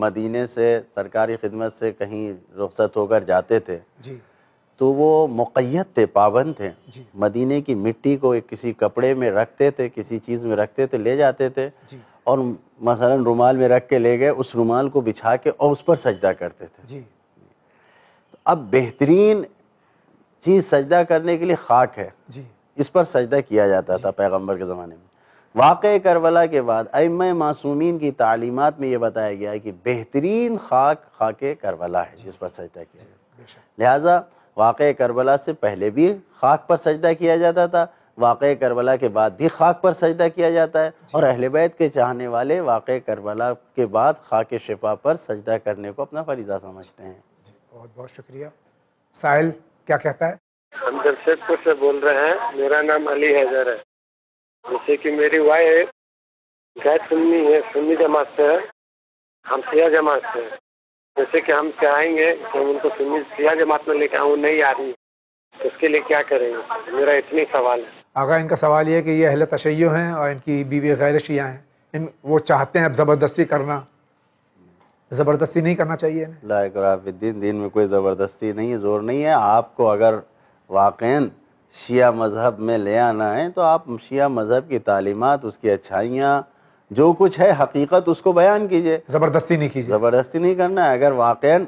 مدینے سے سرکاری خدمت سے کہیں رخصت ہو کر جاتے تھے تو وہ مقید تھے، پابند تھے، مدینے کی مٹی کو کسی کپڑے میں رکھتے تھے، کسی چیز میں رکھتے تھے، لے جاتے تھے اور مثلا رومال میں رکھ کے لے گئے، اس رومال کو بچھا کے اور اس پر سجدہ کرتے تھے۔ اب بہترین چیز سجدہ کرنے کے لیے خاک ہے، اس پر سجدہ کیا جاتا تھا پیغمبر کے زمانے میں، واقعہ کربلا کے بعد ائمہ معصومین کی تعلیمات میں یہ بتایا گیا ہے کہ بہترین خاک خاک کربلا ہے جس پر سجدہ کیا جاتا ہے. لہٰذا واقعہ کربلا سے پہلے بھی خاک پر سجدہ کیا جاتا تھا, واقعہ کربلا کے بعد بھی خاک پر سجدہ کیا جاتا ہے, اور اہل بیت کے چاہنے والے واقعہ کربلا کے بعد خاک شفا پر سجدہ کرنے کو اپنا فریضہ سمجھتے ہیں. بہت بہت شکریہ. سائل کیا کہتا ہے؟ ہم جمشید پور سے بول رہے ہیں. میرا نام علی حیدر ہے. جیسے کہ میری وائف غیر سنی ہے, سنی جماعت سے ہے, ہم شیعہ جماعت سے ہیں. جیسے کہ ہم چاہیں گے کہ ہم ان کو سنی شیعہ جماعت میں لے کے آؤں, نہیں آ رہی, تو اس کے لیے کیا کریں گے؟ میرا اتنی سوال ہے. آقا ان کا سوال یہ ہے کہ یہ اہل تشیع ہیں اور ان کی بیوی غیر شیعہ ہیں, وہ چاہتے ہیں اب زبردستی کرنا, زبردستی نہیں کرنا چاہیے. لا اکراہ فی الدین, دین میں کوئی زبردستی نہیں ہے, زور نہیں ہے. آپ کو اگر واقعاً شیعہ مذہب میں لے آنا ہے تو آپ شیعہ مذہب کی تعلیمات, اس کی اچھائیاں, جو کچھ ہے حقیقت, اس کو بیان کیجئے, زبردستی نہیں کیجئے. زبردستی نہیں کرنا ہے. اگر واقعاً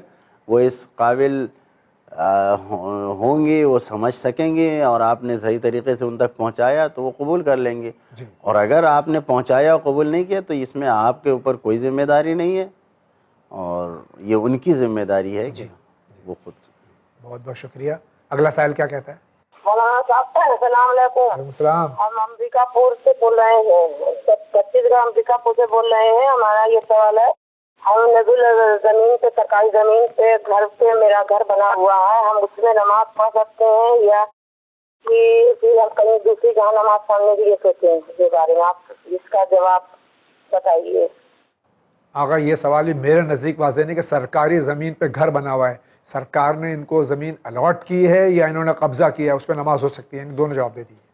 وہ اس قابل ہوں گے, وہ سمجھ سکیں گے اور آپ نے صحیح طریقے سے ان تک پہنچایا تو وہ قبول کر لیں گے. اور اگر آپ نے پہنچایا اور قبول نہیں کیا تو اس میں آپ کے اوپر کوئی ذمہ داری نہیں ہے, اور یہ ان کی ذمہ داری ہے کہ وہ خود سے. بہت بہت شکریہ. اگلا سائل کیا کہتا ہے؟ مولانا صاحب السلام علیکم. وعلیکم السلام. ہم امریکہ پور سے بول رہے ہیں, 36 امریکہ پور سے بول رہے ہیں. ہمارا یہ سوال ہے, ہم نزول زمین پہ, سرکاری زمین پہ گھر پہ میرا گھر بنا ہوا ہے, ہم اس میں نماز پڑھ سکتے ہیں یا پھر ہم کہیں دوسری جگہ نماز پڑھنے کے لیے سوچیں ہیں؟ اس کے بارے میں آپ اس کا جواب بتائیے. آقا یہ سوال بھی میرے نزدیک واضح نہیں کہ سرکاری زمین پہ گھر بنا ہوا ہے, سرکار نے ان کو زمین الاٹ کی ہے یا انہوں نے قبضہ کیا ہے, اس پہ نماز ہو سکتی ہے. ان دونوں جواب دے دیجیے.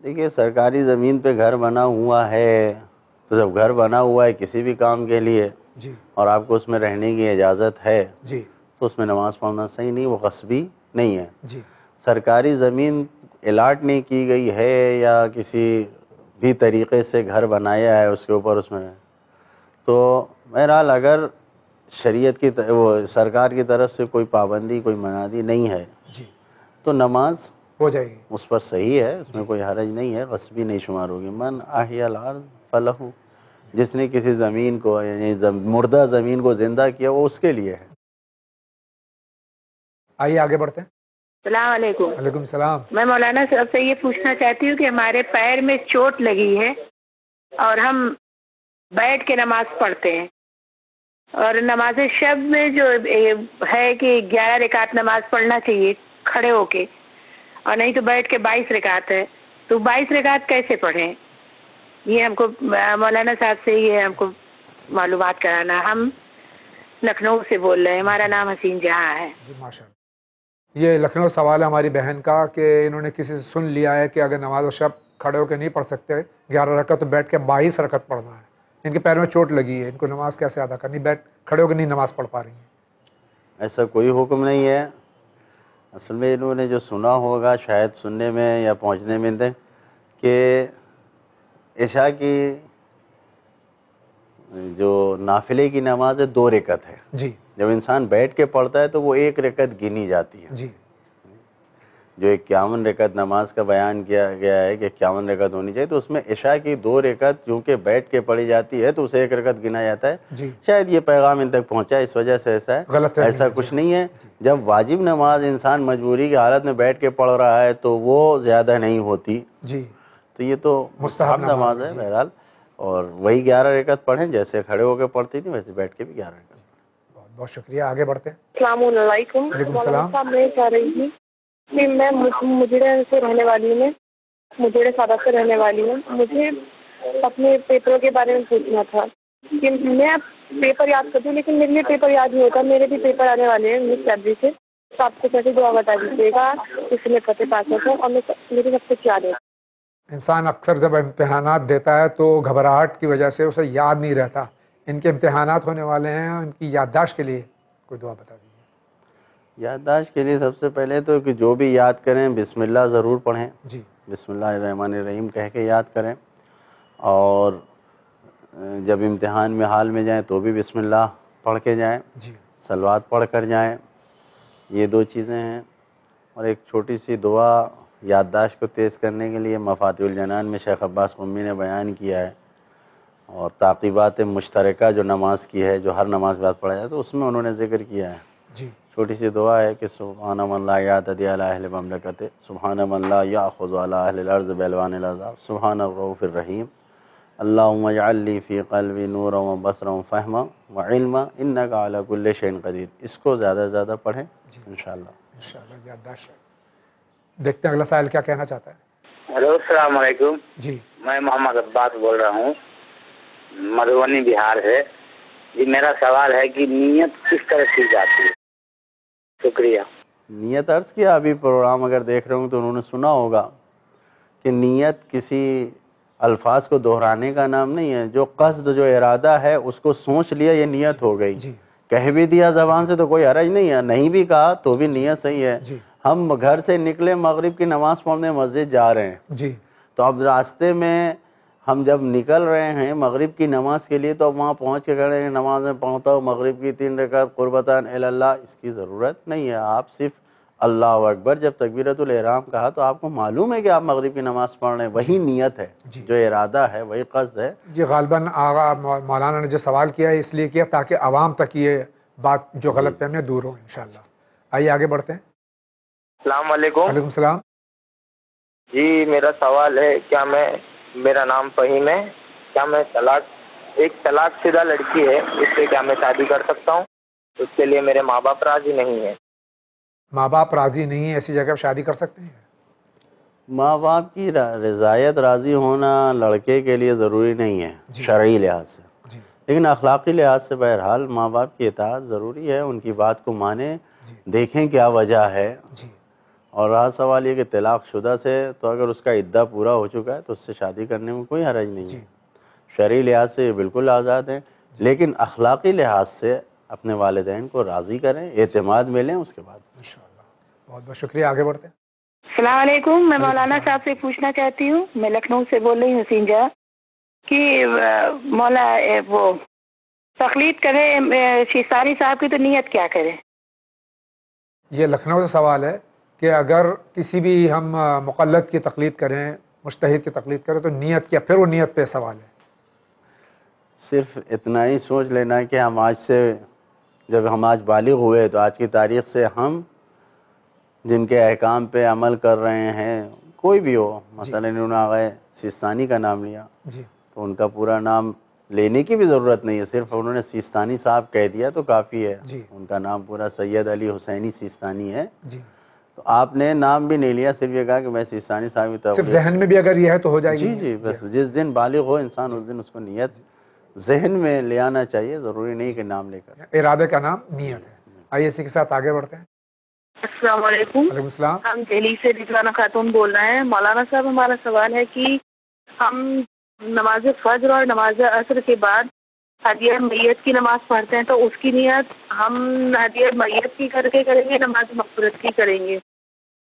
دیکھیے, سرکاری زمین پہ گھر بنا ہوا ہے تو جب گھر بنا ہوا ہے کسی بھی کام کے لیے اور آپ کو اس میں رہنے کی اجازت ہے تو اس میں نماز پڑھنا صحیح نہیں, وہ غصبی نہیں ہے. سرکاری زمین الاٹ نہیں کی گئی ہے یا کسی بھی طریقے سے گھر بنایا ہے اس کے اوپر, اس میں تو بہرحال اگر شریعت کی وہ سرکار کی طرف سے کوئی پابندی, کوئی منادی نہیں ہے تو نماز ہو جائے گی, اس پر صحیح ہے, اس میں کوئی حرج نہیں ہے, غصبی نہیں شمار ہوگی. من احیا الارض فلہ, جس نے کسی زمین کو یعنی مردہ زمین کو زندہ کیا وہ اس کے لیے ہے. آئیے آگے بڑھتے ہیں. السلام علیکم. وعلیکم السلام. میں مولانا صاحب سے یہ پوچھنا چاہتی ہوں کہ ہمارے پیر میں چوٹ لگی ہے اور ہم بیٹھ کے نماز پڑھتے ہیں, اور نماز شب میں جو ہے کہ 11 رکعت نماز پڑھنا چاہیے کھڑے ہو کے, اور نہیں تو بیٹھ کے 22 رکعت ہے, تو 22 رکعت کیسے پڑھیں؟ یہ ہم کو مولانا صاحب سے یہ ہم کو معلومات کرانا. ہم لکھنؤ سے بول رہے ہیں, ہمارا نام حسین جہاں ہے. جی ماشاء اللہ. یہ لکھنؤ سوال ہے ہماری بہن کا کہ انہوں نے کسی سے سن لیا ہے کہ اگر نماز و شب کھڑے ہو کے نہیں پڑھ سکتے 11 رکعت تو بیٹھ کے 22 رکعت پڑھنا ہے. ان کے پیر میں چوٹ لگی ہے, ان کو نماز کیسے ادا کرنی, بیٹھ کھڑے ہو کے نہیں نماز پڑھ پا رہی ہیں؟ ایسا کوئی حکم نہیں ہے. اصل میں انہوں نے جو سنا ہوگا شاید سننے میں یا پہنچنے میں کہ عشاء کی جو نافلے کی نماز ہے 2 رکعت ہے. جب انسان بیٹھ کے پڑھتا ہے تو وہ 1 رکعت گنی جاتی ہے. جو 51 رکعت نماز کا بیان کیا گیا ہے کہ 51 رکعت ہونی چاہیے, تو اس میں عشاء کی 2 رکعت کیونکہ بیٹھ کے پڑھی جاتی ہے تو اسے 1 رکعت گنا جاتا ہے. شاید یہ پیغام ان تک پہنچا اس وجہ سے ایسا ہے, ایسا کچھ نہیں ہے. جب واجب نماز انسان مجبوری کی حالت میں بیٹھ کے پڑھ رہا ہے تو وہ زیادہ نہیں ہوتی, تو یہ تو مستحب نماز ہے بہرحال, اور وہی 11 رکعت پڑھیں جیسے کھڑے ہو کے پڑھتی تھی ویسے بیٹھ کے بھی 11 رکعت. بہت شکریہ. آگے بڑھتے ہیں. السلام علیکم. وعلیکم السلام. میں چاہ رہی تھی کہ میں مجھے سے رہنے والی ہوں, مجھے سادہ سے رہنے والی ہوں. مجھے اپنے پیپروں کے بارے میں پوچھنا تھا کہ میں اب پیپر یاد کرتی ہوں لیکن میرے لیے پیپر یاد نہیں ہوتا. میرے بھی پیپر آنے والے ہیں 19 فروری سے, تو آپ کو کیسے دعا بتا دیجیے گا اس میں فتح پاس ہو اور میری سب کچھ یاد ہے. انسان اکثر جب امتحانات دیتا ہے تو گھبراہٹ کی وجہ سے اسے یاد نہیں رہتا. ان کے امتحانات ہونے والے ہیں, ان کی یادداشت کے لیے کوئی دعا بتا دیجیے. یادداشت کے لیے سب سے پہلے تو کہ جو بھی یاد کریں بسم اللہ ضرور پڑھیں. بسم اللہ الرحمن الرحیم کہہ کے یاد کریں, اور جب امتحان میں حال میں جائیں تو بھی بسم اللہ پڑھ کے جائیں, صلوات پڑھ کر جائیں. یہ 2 چیزیں ہیں. اور ایک چھوٹی سی دعا یادداشت کو تیز کرنے کے لیے مفاتیح الجنان میں شیخ عباس قمی نے بیان کیا ہے، اور تعقیبات مشترکہ جو نماز کی ہے، جو ہر نماز بعد پڑھا جائے تو اس میں انہوں نے ذکر کیا ہے. جی چھوٹی سی دعا ہے کہ سبحان من لا یعتدی علی اہل مملکت، سبحان من لا یاخذ علی اہل الارض بالوان العذاب، سبحان الرؤوف الرحیم، اللہم اجعل لی فی قلبی نورا و بصرا و فہما و علما انک علی کل شیء قدیر. اس کو زیادہ سے زیادہ پڑھیں انشاءاللہ. انشاءاللہ یادداشت ہے. دیکھتے ہیں اگلا سائل کیا کہنا چاہتا ہے. ہیلو السلام علیکم. جی میں محمد عباس بول رہا ہوں، مدھوبنی بہار سے. جی میرا سوال ہے کہ نیت کس طرح کی جاتی ہے؟ شکریہ. نیت عرض کیا، ابھی پروگرام اگر دیکھ رہے ہوں تو انہوں نے سنا ہوگا کہ نیت کسی الفاظ کو دہرانے کا نام نہیں ہے. جو قصد، جو ارادہ ہے اس کو سوچ لیا، یہ نیت ہو گئی. کہہ بھی دیا زبان سے تو کوئی حرج نہیں ہے، نہیں بھی کہا تو بھی نیت صحیح ہے. ہم گھر سے نکلے، مغرب کی نماز پڑھنے مسجد جا رہے ہیں، جی تو اب راستے میں ہم جب نکل رہے ہیں مغرب کی نماز کے لیے تو اب وہاں پہنچ کے کہہ رہے ہیں نماز میں پڑھتا ہوں مغرب کی 3 رکعت قربتاً الی اللہ. اس کی ضرورت نہیں ہے. آپ صرف اللہ اکبر جب تکبیرۃ الاحرام کہا تو آپ کو معلوم ہے کہ آپ مغرب کی نماز پڑھ رہے ہیں. وہی نیت ہے، جو ارادہ ہے، وہی قصد ہے. جی غالباً آغا مولانا نے جو سوال کیا ہے اس لیے کیا تاکہ عوام تک یہ بات جو غلط فہمیاں دور ہوں انشاءاللہ. آئیے آگے بڑھتے ہیں. السلام علیکم. وعلیکم السلام. جی میرا سوال ہے، میرا نام فہیم ہے، کیا میں ایک طلاق شدہ لڑکی ہے، اس سے کیا میں شادی کر سکتا ہوں؟ اس کے لیے میرے ماں باپ راضی نہیں ہیں. ماں باپ راضی نہیں ہیں، ایسی جگہ شادی کر سکتے ہیں؟ ماں باپ کی رضایت، راضی ہونا لڑکے کے لیے ضروری نہیں ہے شرعی لحاظ سے، لیکن اخلاقی لحاظ سے بہرحال ماں باپ کی اطاعت ضروری ہے. ان کی بات کو مانیں، دیکھیں کیا وجہ ہے. اور رہا سوال یہ کہ طلاق شدہ سے تو اگر اس کا عدہ پورا ہو چکا ہے تو اس سے شادی کرنے میں کوئی حرج نہیں ہے. شرعی لحاظ سے یہ بالکل آزاد ہیں، لیکن اخلاقی لحاظ سے اپنے والدین کو راضی کریں، اعتماد ملیں، اس کے بعد. بہت بہت شکریہ. آگے بڑھتے ہیں. السلام علیکم. میں مولانا صاحب سے پوچھنا چاہتی ہوں، میں لکھنؤ سے بول رہی ہوں حسین جہاں، کہ مولا وہ تقلید کرے شیستانی صاحب کی تو نیت کیا کرے؟ یہ لکھنؤ سے سوال ہے کہ اگر کسی بھی ہم مقلد کی تقلید کریں، مجتہد کی تقلید کریں تو نیت کیا؟ پھر وہ نیت پہ سوال ہے. صرف اتنا ہی سوچ لینا کہ ہم جب ہم آج بالغ ہوئے تو آج کی تاریخ سے ہم جن کے احکام پہ عمل کر رہے ہیں، کوئی بھی ہو، مثلا انہوں نے آغا سیستانی کا نام لیا تو ان کا پورا نام لینے کی بھی ضرورت نہیں ہے، صرف انہوں نے سیستانی صاحب کہہ دیا تو کافی ہے. ان کا نام پورا سید علی حسینی سیستانی ہے، تو آپ نے نام بھی نہیں لیا، صرف یہ کہا کہ میں سیستانی صاحب کی طرف. صرف ذہن میں بھی اگر یہ ہے تو ہو جائے گی. جی بس جس دن بالغ ہو انسان اس دن اس کو نیت ذہن میں لے آنا چاہیے، ضروری نہیں کہ نام لے کر. ارادے کا نام نیت ہے. آئیے اسی کے ساتھ آگے بڑھتے ہیں. السلام علیکم. وعلیکم السلام. ہم دہلی سے رضوانہ خاتون بول رہے ہیں. مولانا صاحب ہمارا سوال ہے کہ ہم نماز فجر اور نماز عصر کے بعد ہدیہ میت کی نماز پڑھتے ہیں، تو اس کی نیت ہم ہدیہ میت کی کر کے کریں گے، نماز مغفرت کی کریں گے،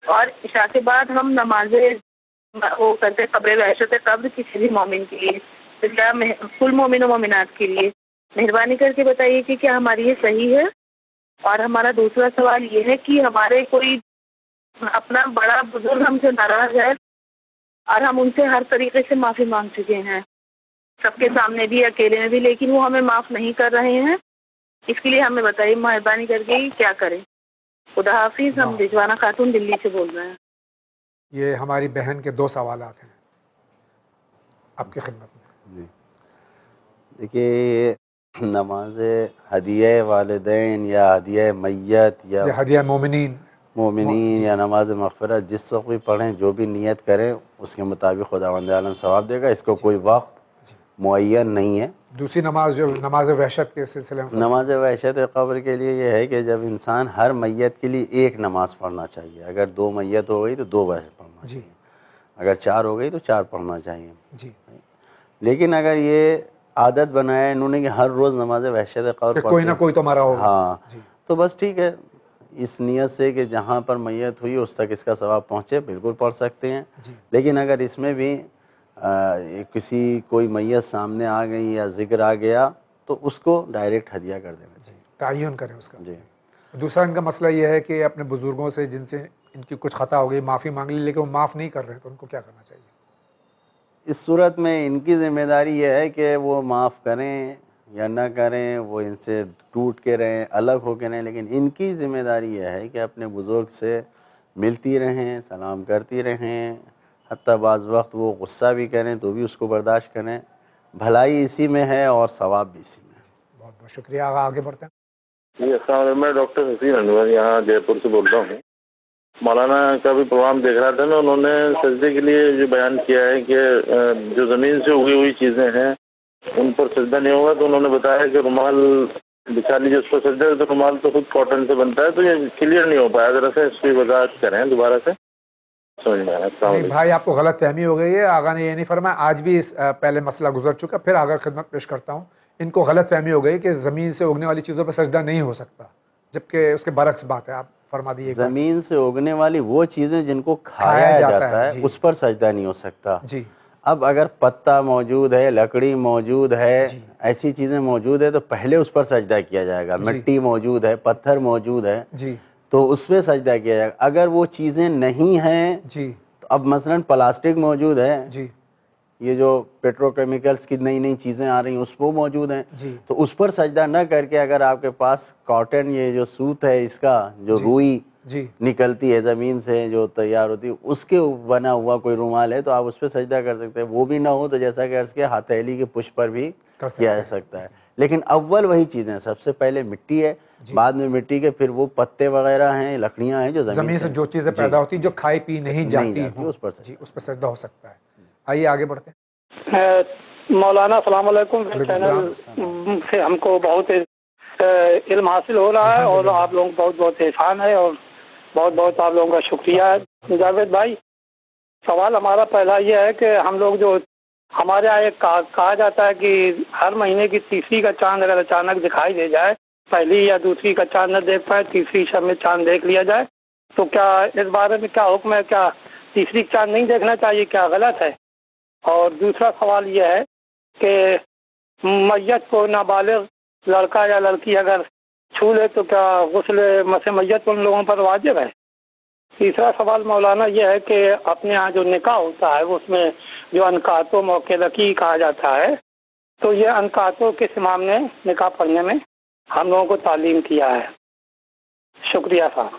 اور عشاء کے بعد ہم نماز وہ کرتے قبر وحشت قبر کسی بھی مومن کے لیے، کل مومن و مومنات کے لیے. مہربانی کر کے بتائیے کہ کیا ہماری یہ صحیح ہے؟ اور ہمارا دوسرا سوال یہ ہے کہ ہمارے کوئی اپنا بڑا بزرگ ہم سے ناراض ہے اور ہم ان سے ہر طریقے سے معافی مانگ چکے ہیں، سب کے سامنے بھی، اکیلے میں بھی، لیکن وہ ہمیں معاف نہیں کر رہے ہیں. اس کے لیے ہمیں بتائیے مہربانی کر کے کیا کریں. خدا حافظ. ہم رضوانہ خاتون دلی سے بول رہے ہیں. یہ ہماری بہن کے 2 سوالات ہیں آپ کی خدمت میں. جی دیکھیے، نماز ہدیہ والدین یا ہدیہ میت یا ہدیہ مومنین یا نماز مغفرت جس وقت بھی پڑھیں، جو بھی نیت کریں اس کے مطابق خداوند عالم ثواب دے گا. اس کو کوئی وقت معین نہیں ہے. دوسری نماز جو نماز وحشت کے سلسلے میں، نماز وحشت قبر کے لیے یہ ہے کہ جب انسان ہر میت کے لیے ایک نماز پڑھنا چاہیے. اگر 2 میت ہو گئی تو 2 پڑھنا چاہیے، اگر 4 ہو گئی تو 4 پڑھنا چاہیے. لیکن اگر یہ عادت بنایا انہوں نے کہ ہر روز نماز وحشت قبر کوئی نہ کوئی تو ہمارا ہوگا، ہاں، تو بس ٹھیک ہے. اس نیت سے کہ جہاں پر میت ہوئی اس تک اس کا ثواب پہنچے، بالکل پڑھ سکتے ہیں. لیکن اگر اس میں بھی کوئی میت سامنے آ گئی یا ذکر آ گیا تو اس کو ڈائریکٹ ہدیہ کر دینا چاہیے. تعین کریں اس کا. جی. دوسرا ان کا مسئلہ یہ ہے کہ اپنے بزرگوں سے جن سے ان کی کچھ خطا ہو گئی معافی مانگ لی لیکن وہ معاف نہیں کر رہے تو ان کو کیا کرنا چاہیے؟ اس صورت میں ان کی ذمہ داری یہ ہے کہ وہ معاف کریں یا نہ کریں، وہ ان سے ٹوٹ کے رہیں، الگ ہو کے رہیں، لیکن ان کی ذمہ داری یہ ہے کہ اپنے بزرگ سے ملتی رہیں، سلام کرتی رہیں، حتیٰ بعض وقت وہ غصہ بھی کریں تو بھی اس کو برداشت کریں. بھلائی اسی میں ہے اور ثواب بھی اسی میں ہے. بہت بہت شکریہ. آگے بڑھتے ہیں. جی السلام علیکم، میں ڈاکٹر حسین انور یہاں جے پور سے بول رہا ہوں. مولانا کا بھی پروگرام دیکھ رہا تھا نا، انہوں نے سجدے کے لیے جو بیان کیا ہے کہ جو زمین سے اگی ہوئی چیزیں ہیں ان پر سجدہ نہیں ہوگا، تو انہوں نے بتایا کہ رومال بچھا لیجیے اس پر سجدہ، تو رومال تو خود کاٹن سے بنتا ہے، تو یہ کلیئر نہیں ہو پایا. ذرا سے اس کی وضاحت کریں دوبارہ سے. سمجھ میں آیا. السلام نہیں علیکم. بھائی، آپ کو غلط فہمی ہو گئی ہے. آغا نے یہ نہیں فرمایا. آج بھی اس پہلے مسئلہ گزر چکا، پھر آگا خدمت پیش کرتا ہوں. ان کو غلط فہمی ہو گئی کہ زمین سے اگنے والی چیزوں پہ سجدہ نہیں ہو سکتا، جبکہ اس کے برعکس بات ہے. آپ فرما دیجیے. زمین سے اگنے والی وہ چیزیں جن کو کھایا جاتا ہے اس پر سجدہ نہیں ہو سکتا. جی. اب اگر پتا موجود ہے، لکڑی موجود ہے، ایسی چیزیں موجود ہے تو پہلے اس پر سجدہ کیا جائے گا. مٹی موجود ہے، پتھر موجود ہے تو اس پہ سجدہ کیا جائے گا. اگر وہ چیزیں نہیں ہیں تو اب مثلا پلاسٹک موجود ہے، یہ جو پیٹرو کیمیکلز کی نئی نئی چیزیں آ رہی ہیں اس وہ موجود ہیں، تو اس پر سجدہ نہ کر کے اگر آپ کے پاس کاٹن، یہ جو سوت ہے اس کا جو روئی نکلتی ہے زمین سے جو تیار ہوتی ہے، اس کے بنا ہوا کوئی رومال ہے تو آپ اس پہ سجدہ کر سکتے ہیں. وہ بھی نہ ہو تو جیسا کہ عرض کیا ہتھیلی کے پشت پر بھی کیا جا سکتا ہے. لیکن اول وہی چیزیں، سب سے پہلے مٹی ہے، بعد میں مٹی کے پھر وہ پتے وغیرہ ہیں، لکڑیاں ہیں جو زمین سے جو چیزیں پیدا ہوتی ہیں جو کھائی پی نہیں جاتی اس پر اس پہ سجدہ ہو سکتا ہے. آئیے آگے بڑھتے ہیں. مولانا السلام علیکم. چینل سے ہم کو بہت علم حاصل ہو رہا ہے اور آپ لوگوں کو بہت بہت احسان ہے اور بہت بہت آپ لوگوں کا شکریہ ہے. جاوید بھائی، سوال ہمارا پہلا یہ ہے کہ ہم لوگ جو ہمارے یہاں ایک کہا جاتا ہے کہ ہر مہینے کی تیسری کا چاند اگر اچانک دکھائی دے جائے، پہلی یا دوسری کا چاند نہ دیکھ پائے، تیسری شب میں چاند دیکھ لیا جائے، تو کیا اس بارے میں کیا حکم ہے؟ کیا تیسری چاند نہیں دیکھنا چاہیے؟ کیا غلط ہے؟ اور دوسرا سوال یہ ہے کہ میت کو نابالغ لڑکا یا لڑکی اگر چھو لے تو کیا غسل مس میت ان لوگوں پر واجب ہے؟ تیسرا سوال مولانا یہ ہے کہ اپنے ہاں جو نکاح ہوتا ہے اس میں جو انکاتو موکلکی کہا جاتا ہے، تو یہ انکاتو کس امام نے نکاح پڑھنے میں ہم لوگوں کو تعلیم کیا ہے؟ شکریہ صاحب.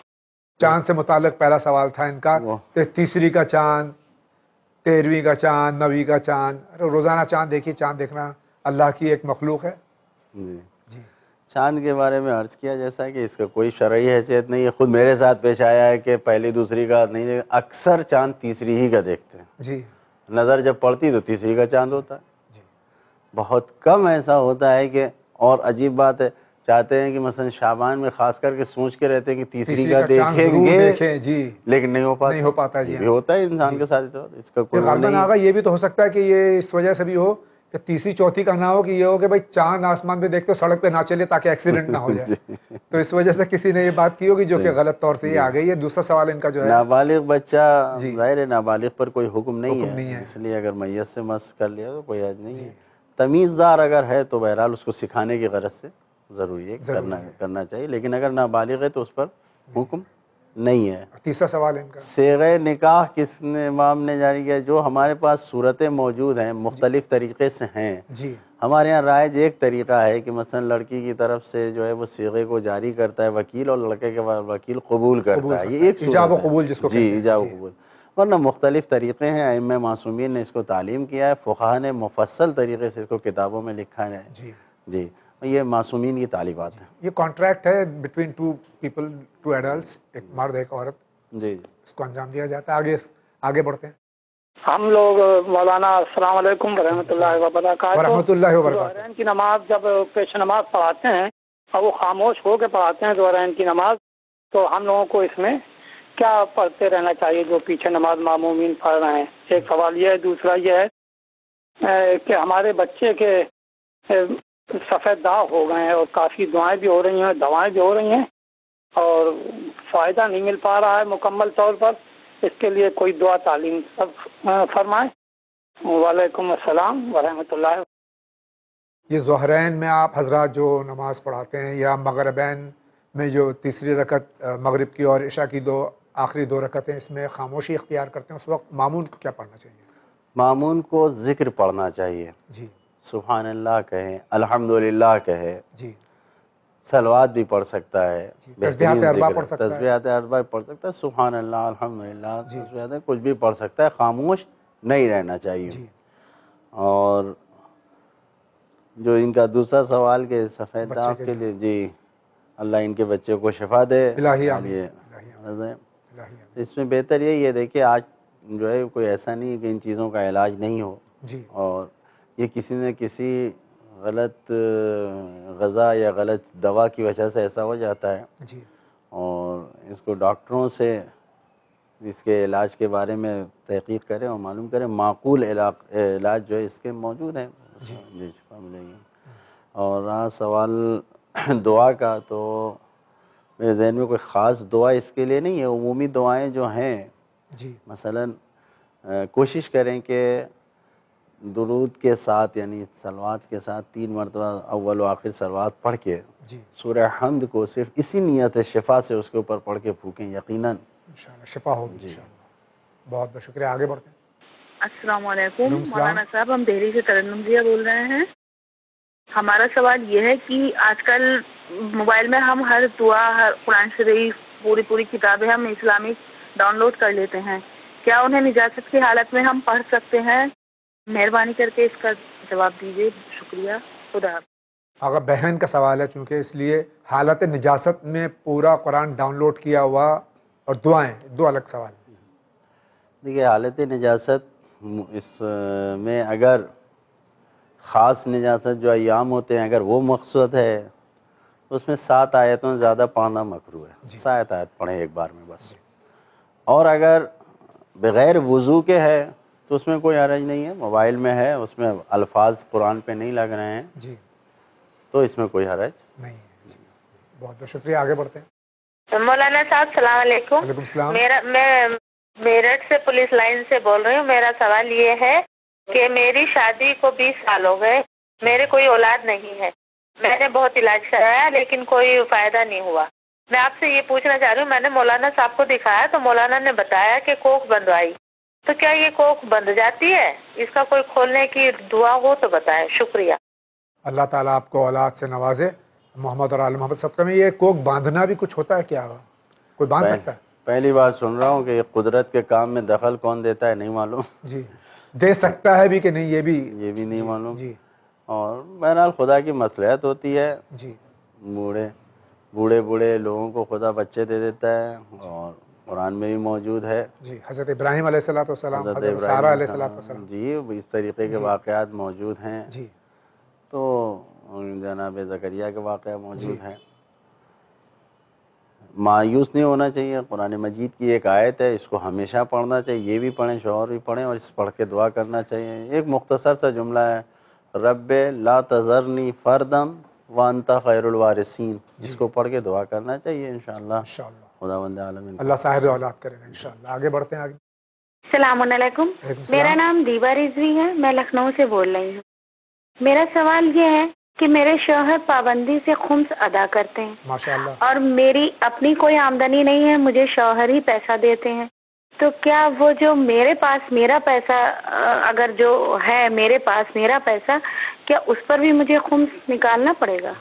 چاند سے متعلق پہلا سوال تھا ان کا، تیسری کا چاند، 13ویں کا چاند، 9ویں کا چاند. روزانہ چاند دیکھیے. چاند دیکھنا اللہ کی ایک مخلوق ہے. جی. چاند کے بارے میں عرض کیا جیسا کہ اس کا کوئی شرعی حیثیت نہیں ہے. خود میرے ساتھ پیش آیا ہے کہ پہلی دوسری کا نہیں، اکثر چاند تیسری ہی کا دیکھتے ہیں. جی. نظر جب پڑتی تو تیسری کا چاند ہوتا ہے. بہت کم ایسا ہوتا ہے کہ، اور عجیب بات ہے، چاہتے ہیں کہ مثلا شعبان میں خاص کر کے سوچ کے رہتے ہیں کہ تیسری کا دیکھیں گے، لیکن نہیں ہو پاتا. یہ بھی ہوتا ہے انسان کے ساتھ. اس کا کوئی غالباً آگا یہ بھی تو ہو سکتا ہے کہ یہ اس وجہ سے بھی ہو کہ تیسری چوتھی کا نہ ہو، کہ یہ ہو کہ بھائی چاند آسمان پہ دیکھتے سڑک پہ نہ چلے تاکہ ایکسیڈنٹ نہ ہو جائے. تو اس وجہ سے کسی نے یہ بات کی ہوگی جو کہ غلط طور سے یہ آ گئی ہے. دوسرا سوال ان کا جو ہے نابالغ بچہ، ظاہر ہے نابالغ پر کوئی حکم نہیں ہے، اس لیے اگر میت سے مس کر لیا تو کوئی حرج نہیں ہے. تمیزدار اگر ہے تو بہرحال اس کو سکھانے کی غرض سے ضروری ہے کرنا چاہیے، لیکن اگر نابالغ ہے تو اس پر حکم نہیں ہے. تیسرا سوال ان کا، صیغہ نکاح کس نے امام نے جاری کیا؟ جو ہمارے پاس صورتیں موجود ہیں مختلف طریقے سے ہیں. ہمارے یہاں رائج ایک طریقہ ہے کہ مثلا لڑکی کی طرف سے جو ہے وہ صیغے کو جاری کرتا ہے وکیل، اور لڑکے کے وکیل قبول کرتا ہے. یہ ایک ایجاب و قبول جس کو کہتے ہیں. ایجاب و قبول. ورنہ مختلف طریقے ہیں. ائمہ معصومین نے اس کو تعلیم کیا ہے، فقہا نے مفصل طریقے سے اس کو کتابوں میں لکھا ہے. جی، یہ معصومین کی تعلیمات ہیں. یہ کانٹریکٹ ہے between two people, two adults, ایک مرد ایک عورت. جی، اس کو انجام دیا جاتا ہے. آگے بڑھتے ہیں. ہم لوگ مولانا السلام علیکم ورحمۃ اللہ وبرکاتہ. ورحمۃ اللہ وبرکاتہ. ظہرین کی نماز جب پیش نماز پڑھاتے ہیں اور وہ خاموش ہو کے پڑھاتے ہیں ظہرین کی نماز، تو ہم لوگوں کو اس میں کیا پڑھتے رہنا چاہیے جو پیچھے نماز معمومین پڑھ رہے ہیں؟ ایک سوال یہ ہے. دوسرا یہ ہے کہ ہمارے بچے کے سفید داغ ہو گئے ہیں اور کافی دعائیں بھی ہو رہی ہیں، دوائیں بھی ہو رہی ہیں، اور فائدہ نہیں مل پا رہا ہے مکمل طور پر. اس کے لیے کوئی دعا تعلیم سب فرمائیں. وعلیکم السلام ورحمۃ اللہ. یہ ظہرین میں آپ حضرات جو نماز پڑھاتے ہیں یا مغربین میں جو تیسری رکعت مغرب کی اور عشاء کی آخری 2 رکعتیں اس میں خاموشی اختیار کرتے ہیں، اس وقت مامون کو کیا پڑھنا چاہیے؟ مامون کو ذکر پڑھنا چاہیے، جی، سبحان اللہ کہے، الحمدللہ کہے، جی، صلوات بھی پڑھ سکتا ہے، تسبیحات اربع پڑھ سکتا ہے، تسبیحات اربع پڑھ سکتا ہے، سبحان اللہ، الحمدللہ، تسبیحات کچھ بھی پڑھ سکتا ہے، خاموش نہیں رہنا چاہیے۔ اور جو ان کا دوسرا سوال کہ سفید داغ کے لیے، جی اللہ ان کے بچے کو شفا دے، اس میں بہتر یہی ہے، دیکھیے آج جو ہے کوئی ایسا نہیں ہے کہ ان چیزوں کا علاج نہیں ہو، اور یہ کسی نہ کسی غلط غذا یا غلط دوا کی وجہ سے ایسا ہو جاتا ہے، اور اس کو ڈاکٹروں سے اس کے علاج کے بارے میں تحقیق کریں اور معلوم کریں، معقول علاج جو ہے اس کے موجود ہیں، جی شفا ملے گی۔ اور رہا سوال دعا کا، تو میرے ذہن میں کوئی خاص دعا اس کے لیے نہیں ہے، عمومی دعائیں جو ہیں، مثلا کوشش کریں کہ درود کے ساتھ یعنی صلوات کے ساتھ 3 مرتبہ اول و آخر صلوات پڑھ کے سورہ حمد کو صرف اسی نیت شفا سے اس کے اوپر پڑھ کے پھونکیں، یقیناً انشاءاللہ شفا ہوگی انشاءاللہ۔ بہت بہت شکریہ، آگے بڑھتے ہیں۔ السلام علیکم مولانا صاحب، ہم دہلی سے ترنم ضیا بول رہے ہیں۔ ہمارا سوال یہ ہے کہ آج کل موبائل میں ہم ہر دعا، ہر قرآن شریف، پوری کتابیں ہم اسلامک ڈاؤن لوڈ کر لیتے ہیں، کیا انہیں نجاست کی حالت میں ہم پڑھ سکتے ہیں؟ مہربانی کر کے اس کا جواب دیجیے، شکریہ، خدا حافظ۔ اگر بہن کا سوال ہے چونکہ اس لیے حالت نجاست میں پورا قرآن ڈاؤن لوڈ کیا ہوا اور دعائیں، 2 الگ سوال۔ دیکھیے حالت نجاست اس میں اگر خاص نجاست جو ایام ہوتے ہیں اگر وہ مقصود ہے تو اس میں 7 آیتوں زیادہ پڑھنا مکروہ ہے، 7 آیت پڑھیں ایک بار میں بس۔ اور اگر بغیر وضو کے ہے تو اس میں کوئی حرج نہیں ہے، موبائل میں ہے، اس میں الفاظ قرآن پہ نہیں لگ رہے ہیں تو اس میں کوئی حرج نہیں ہے۔ بہت بہت شکریہ، آگے بڑھتے ہیں۔ مولانا صاحب السلام علیکم۔ وعلیکم السلام۔ میں میرٹھ سے پولیس لائن سے بول رہی ہوں۔ میرا سوال یہ ہے کہ میری شادی کو 20 سال ہو گئے، میرے کوئی اولاد نہیں ہے، میں نے بہت علاج کرایا لیکن کوئی فائدہ نہیں ہوا۔ میں آپ سے یہ پوچھنا چاہ رہی ہوں، میں نے مولانا صاحب کو دکھایا تو مولانا نے بتایا کہ کوکھ بندوائی، تو کیا یہ کوکھ بند جاتی ہے؟ اس کا کوئی کھولنے کی دعا ہو تو بتائیں، شکریہ۔ اللہ تعالیٰ آپ کو اولاد سے نوازے۔ محمد اور آل محمد صدقہ میں یہ کوکھ باندھنا بھی کچھ ہوتا ہے کیا؟ کوئی باندھ سکتا ہے؟ پہلی بار سن رہا ہوں کہ یہ قدرت کے کام میں دخل کون دیتا ہے، نہیں معلوم۔ جی، دے سکتا ہے بھی کہ نہیں یہ بھی نہیں معلوم۔ جی، اور بہرحال خدا کی مصلحت ہوتی ہے، جی، بوڑھے لوگوں کو خدا بچے دے دیتا ہے، اور قرآن میں بھی موجود ہے۔ جی، حضرت ابراہیم علیہ السلام، حضرت سارہ علیہ السلام، جی اس طریقے کے واقعات موجود ہیں۔ جی، تو جناب زکریا کے واقعہ موجود ہیں۔ مایوس نہیں ہونا چاہیے، قرآن مجید کی ایک آیت ہے، اس کو ہمیشہ پڑھنا چاہیے، یہ بھی پڑھیں، شوہر بھی پڑھیں، اور اس پڑھ کے دعا کرنا چاہیے۔ ایک مختصر سا جملہ ہے، رب لا تذرنی فردم وانت خیر الوارثین، جس کو پڑھ کے دعا کرنا چاہیے انشاءاللہ۔ خداوند عالمین اللہ صاحب اولاد کرے گا انشاءاللہ۔ آگے بڑھتے ہیں۔ السلام علیکم، میرا نام دیبا رضوی ہے، میں لکھنؤ سے بول رہی ہوں۔ میرا سوال یہ ہے کہ میرے شوہر پابندی سے خمس ادا کرتے ہیں، ماشاءاللہ، اور میری اپنی کوئی آمدنی نہیں ہے، مجھے شوہر ہی پیسہ دیتے ہیں، تو کیا وہ جو میرے پاس میرا پیسہ اگر جو ہے میرے پاس میرا پیسہ، کیا اس پر بھی مجھے خمس نکالنا پڑے گا؟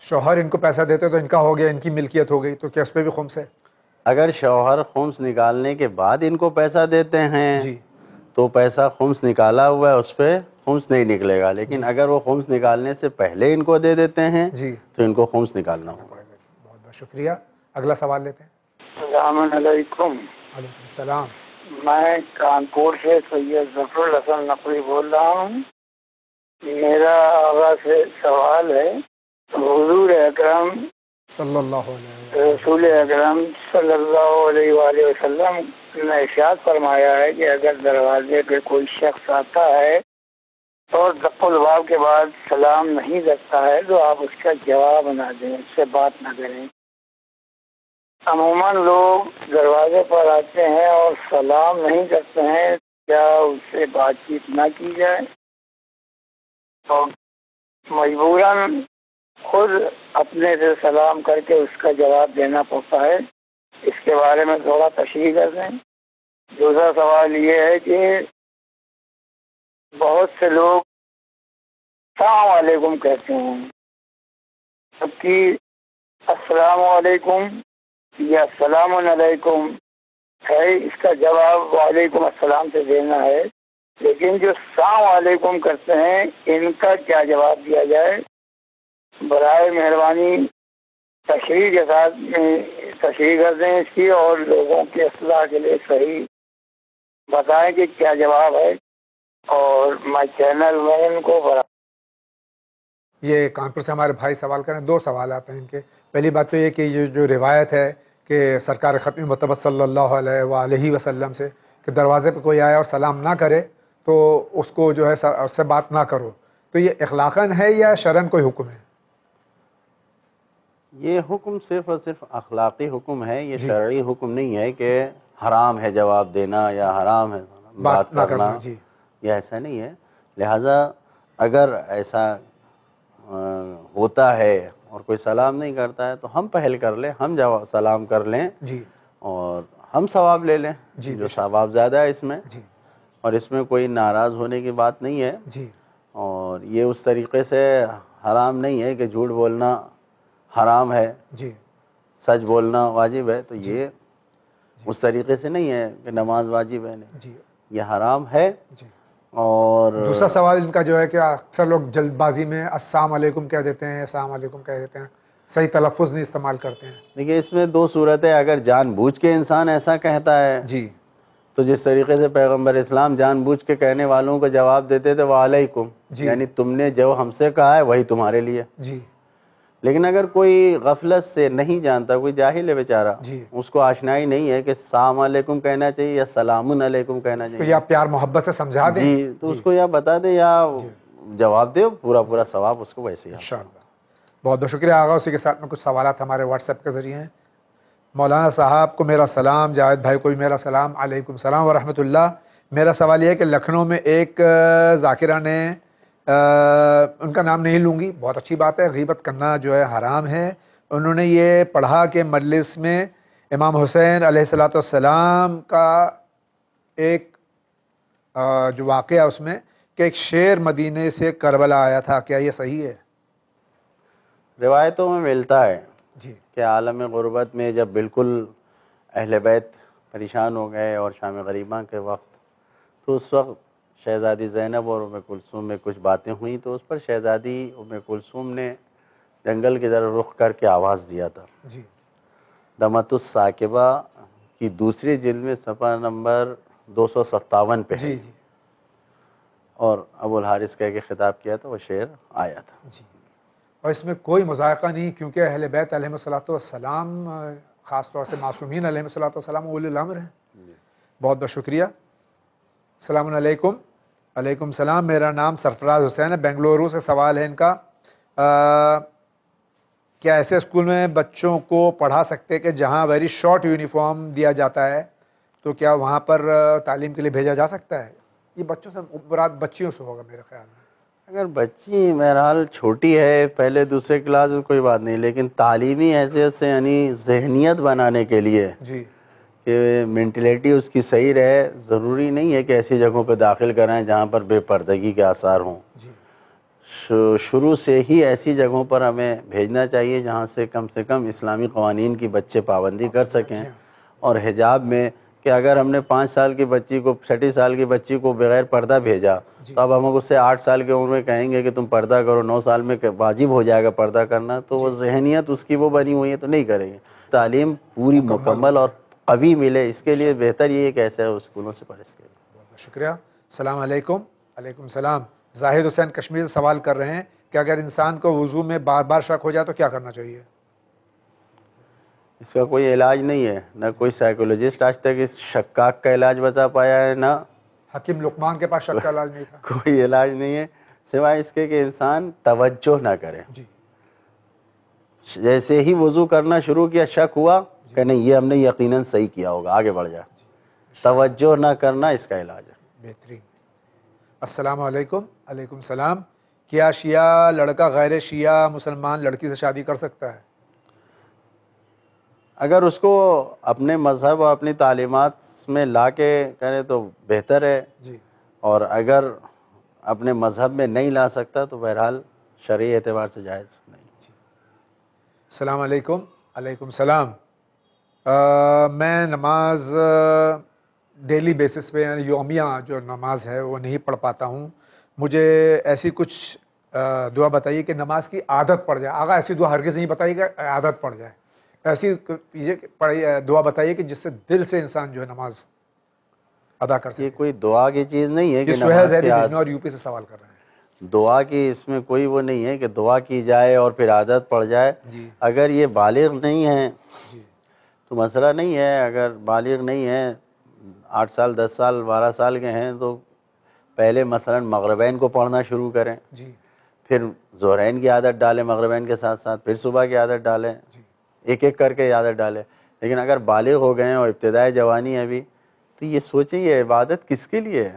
شوہر ان کو پیسہ دیتے تو ان کا ہو گیا، ان کی ملکیت ہو گئی، تو کیا اس پہ بھی خمس ہے؟ اگر شوہر خمس نکالنے کے بعد ان کو پیسہ دیتے ہیں تو پیسہ خمس نکالا ہوا ہے، اس پہ خمس نہیں نکلے گا، لیکن اگر وہ خمس نکالنے سے پہلے ان کو دے دیتے ہیں تو ان کو خمس نکالنا ہوگا۔ بہت بہت شکریہ، اگلا سوال لیتے ہیں۔ السلام علیکم۔ وعلیکم السلام۔ میں کانپور سے سید ظفر الحسن نقوی بول رہا ہوں۔ میرا آغا سے سوال ہے، حضور اکرم صلی اللہ علیہ رسول اکرم صلی اللہ علیہ وآلہ وسلم نے ارشاد فرمایا ہے کہ اگر دروازے پہ کوئی شخص آتا ہے اور دق الباب کے بعد سلام نہیں رکھتا ہے تو آپ اس کا جواب نہ دیں، اس سے بات نہ کریں۔ عموماً لوگ دروازے پر آتے ہیں اور سلام نہیں کرتے ہیں، کیا اس سے بات چیت نہ کی جائے؟ اور مجبوراً خود اپنے سے سلام کر کے اس کا جواب دینا پڑتا ہے، اس کے بارے میں تھوڑا تشریح کر دیں۔ دوسرا سوال یہ ہے کہ بہت سے لوگ السلام علیکم کہتے ہیں، جبکہ السلام علیکم یا السلام علیکم ہے، اس کا جواب وعلیکم السلام سے دینا ہے، لیکن جو السلام علیکم کرتے ہیں ان کا کیا جواب دیا جائے؟ برائے مہربانی تشریح کے ساتھ تشریح کر دیں اس کی، اور لوگوں کی اصلاح کے لیے صحیح بتائیں کہ کیا جواب ہے، اور میں چینل میں ان کو یہ کانپور سے ہمارے بھائی سوال کریں، دو سوالات ہیں ان کے۔ پہلی بات تو یہ کہ یہ جو روایت ہے کہ سرکار ختم متبر صلی اللہ علیہ وآلہ وسلم سے کہ دروازے پہ کوئی آئے اور سلام نہ کرے تو اس کو جو ہے اس سے بات نہ کرو، تو یہ اخلاقاً ہے یا شرعاً کوئی حکم ہے؟ یہ حکم صرف اور صرف اخلاقی حکم ہے، یہ شرعی حکم نہیں ہے کہ حرام ہے جواب دینا یا حرام ہے بات کرنا، یہ ایسا نہیں ہے۔ لہٰذا اگر ایسا ہوتا ہے اور کوئی سلام نہیں کرتا ہے تو ہم پہل کر لیں، ہم سلام کر لیں اور ہم ثواب لے لیں، جو ثواب زیادہ ہے اس میں، اور اس میں کوئی ناراض ہونے کی بات نہیں ہے۔ اور یہ اس طریقے سے حرام نہیں ہے کہ جھوٹ بولنا حرام ہے، سچ بولنا واجب ہے، تو یہ اس طریقے سے نہیں ہے کہ نماز واجب ہے، نہیں، یہ حرام ہے۔ اور دوسرا سوال ان کا جو ہے کہ اکثر لوگ جلد بازی میں السلام علیکم کہہ دیتے ہیں، السلام علیکم کہہ دیتے ہیں، صحیح تلفظ نہیں استعمال کرتے ہیں۔ دیکھیے اس میں دو صورت ہے، اگر جان بوجھ کے انسان ایسا کہتا ہے تو جس طریقے سے پیغمبر اسلام جان بوجھ کے کہنے والوں کو جواب دیتے تھے وعلیکم، یعنی تم نے جو ہم سے کہا ہے وہی تمہارے لیے۔ لیکن اگر کوئی غفلت سے نہیں جانتا، کوئی جاہل ہے بیچارہ، اس کو آشنائی نہیں ہے کہ السلام علیکم کہنا چاہیے یا سلام علیکم کہنا چاہیے، یا پیار محبت سے سمجھا دیں تو اس کو یا بتا دیں یا جواب دے، پورا ثواب اس کو ویسے ہی۔ انشاءاللہ بہت بہت شکریہ آغا۔ اسی کے ساتھ میں کچھ سوالات ہمارے واٹس ایپ کے ذریعے ہیں۔ مولانا صاحب کو میرا سلام، جاوید بھائی کو بھی میرا سلام، علیکم السلام ورحمۃ اللہ۔ میرا سوال یہ ہے کہ لکھنؤ میں ایک ذاکرہ نے، ان کا نام نہیں لوں گی، بہت اچھی بات ہے، غیبت کرنا جو ہے حرام ہے، انہوں نے یہ پڑھا کہ مجلس میں امام حسین علیہ السلام کا ایک جو واقعہ اس میں کہ ایک شیر مدینے سے کربلا آیا تھا، کیا یہ صحیح ہے؟ روایتوں میں ملتا ہے کہ عالم غربت میں جب بالکل اہل بیت پریشان ہو گئے اور شام غریباں کے وقت، تو اس وقت شہزادی زینب اور ام کلثوم میں کچھ باتیں ہوئیں، تو اس پر شہزادی ام کلثوم نے جنگل کی طرف رخ کر کے آواز دیا تھا۔ دمت الثاقبہ کی دوسری جلد میں صفحہ نمبر 257 پہ ہے، اور ابو الحارث کہہ کے خطاب کیا تھا، وہ شعر آیا تھا۔ اور اس میں کوئی مذائقہ نہیں، کیونکہ اہل بیت علیہ السلام خاص طور سے معصومین علیہ السلام اولی الامر ہیں۔ بہت بہت شکریہ۔ السلام علیکم۔ علیکم السلام، میرا نام سرفراز حسین ہے، بنگلورو سے سوال ہے ان کا، کیا ایسے اسکول میں بچوں کو پڑھا سکتے کہ جہاں ویری شارٹ یونیفارم دیا جاتا ہے، تو کیا وہاں پر تعلیم کے لیے بھیجا جا سکتا ہے؟ یہ بچوں سے مراد بچیوں سے ہوگا میرے خیال میں۔ اگر بچی بہرحال چھوٹی ہے، پہلے دوسرے کلاس میں، کوئی بات نہیں، لیکن تعلیمی حیثیت سے یعنی ذہنیت بنانے کے لیے کہ مینٹلیٹی اس کی صحیح رہے، ضروری نہیں ہے کہ ایسی جگہوں پہ داخل کرائیں جہاں پر بے پردگی کے آثار ہوں۔ شروع سے ہی ایسی جگہوں پر ہمیں بھیجنا چاہیے جہاں سے کم اسلامی قوانین کی بچے پابندی کر سکیں، اور حجاب میں کہ اگر ہم نے 5 سال کی بچی کو، 6 سال کی بچی کو بغیر پردہ بھیجا تو اب ہم اس سے 8 سال کی عمر میں کہیں گے کہ تم پردہ کرو، 9 سال میں واجب ہو جائے گا پردہ کرنا، تو وہ ذہنیت اس کی وہ بنی ہوئی ہے تو نہیں کریں گے۔ تعلیم پوری مکمل اور قوی ملے، اس کے لیے بہتر یہ ہے کہ ایسے اسکولوں سے پڑھے۔ اس کے لیے بہت شکریہ۔ السلام علیکم۔ علیکم السلام۔ زاہد حسین کشمیر سے سوال کر رہے ہیں کہ اگر انسان کو وضو میں بار بار شک ہو جائے تو کیا کرنا چاہیے؟ اس کا کوئی علاج نہیں ہے، نہ کوئی سائیکولوجسٹ آج تک اس شکاک کا علاج بتا پایا ہے، نہ حکیم لقمان کے پاس شک کا علاج نہیں تھا، کوئی علاج نہیں ہے سوائے اس کے کہ انسان توجہ نہ کرے۔ جیسے ہی وضو کرنا شروع کیا، شک ہوا کہ نہیں یہ ہم نے یقیناً صحیح کیا ہوگا، آگے بڑھ جائے۔ توجہ نہ کرنا اس کا علاج ہے۔ بہترین۔ السلام علیکم۔ علیکم السلام۔ کیا شیعہ لڑکا غیر شیعہ مسلمان لڑکی سے شادی کر سکتا ہے؟ اگر اس کو اپنے مذہب اور اپنی تعلیمات میں لا کے کرے تو بہتر ہے جی. اور اگر اپنے مذہب میں نہیں لا سکتا تو بہرحال شرعی اعتبار سے جائز نہیں. السلام علیکم. علیکم السلام. میں نماز ڈیلی بیسس پہ یعنی یومیہ جو نماز ہے وہ نہیں پڑھ پاتا ہوں. مجھے ایسی کچھ دعا بتائیے کہ نماز کی عادت پڑ جائے. آقا ایسی دعا ہرگز نہیں بتائیے کہ عادت پڑ جائے. ایسی دعا بتائیے کہ جس سے دل سے انسان جو ہے نماز ادا کر سکے. یہ کوئی دعا کی چیز نہیں ہے کہ سہیل زیدی بجنور یو پی سے سوال کر رہے ہیں. دعا کی اس میں کوئی وہ نہیں ہے کہ دعا کی جائے اور پھر عادت پڑ جائے. اگر یہ بالغ نہیں ہے تو مسئلہ نہیں ہے. اگر بالغ نہیں ہے 8 سال 10 سال 12 سال کے ہیں تو پہلے مثلا مغربین کو پڑھنا شروع کریں, پھر ظہرین کی عادت ڈالیں مغربین کے ساتھ ساتھ, پھر صبح کی عادت ڈالیں, ایک ایک کر کے عادت ڈالیں. لیکن اگر بالغ ہو گئے ہیں اور ابتدائی جوانی ہے ابھی تو یہ سوچیں یہ عبادت کس کے لیے ہے.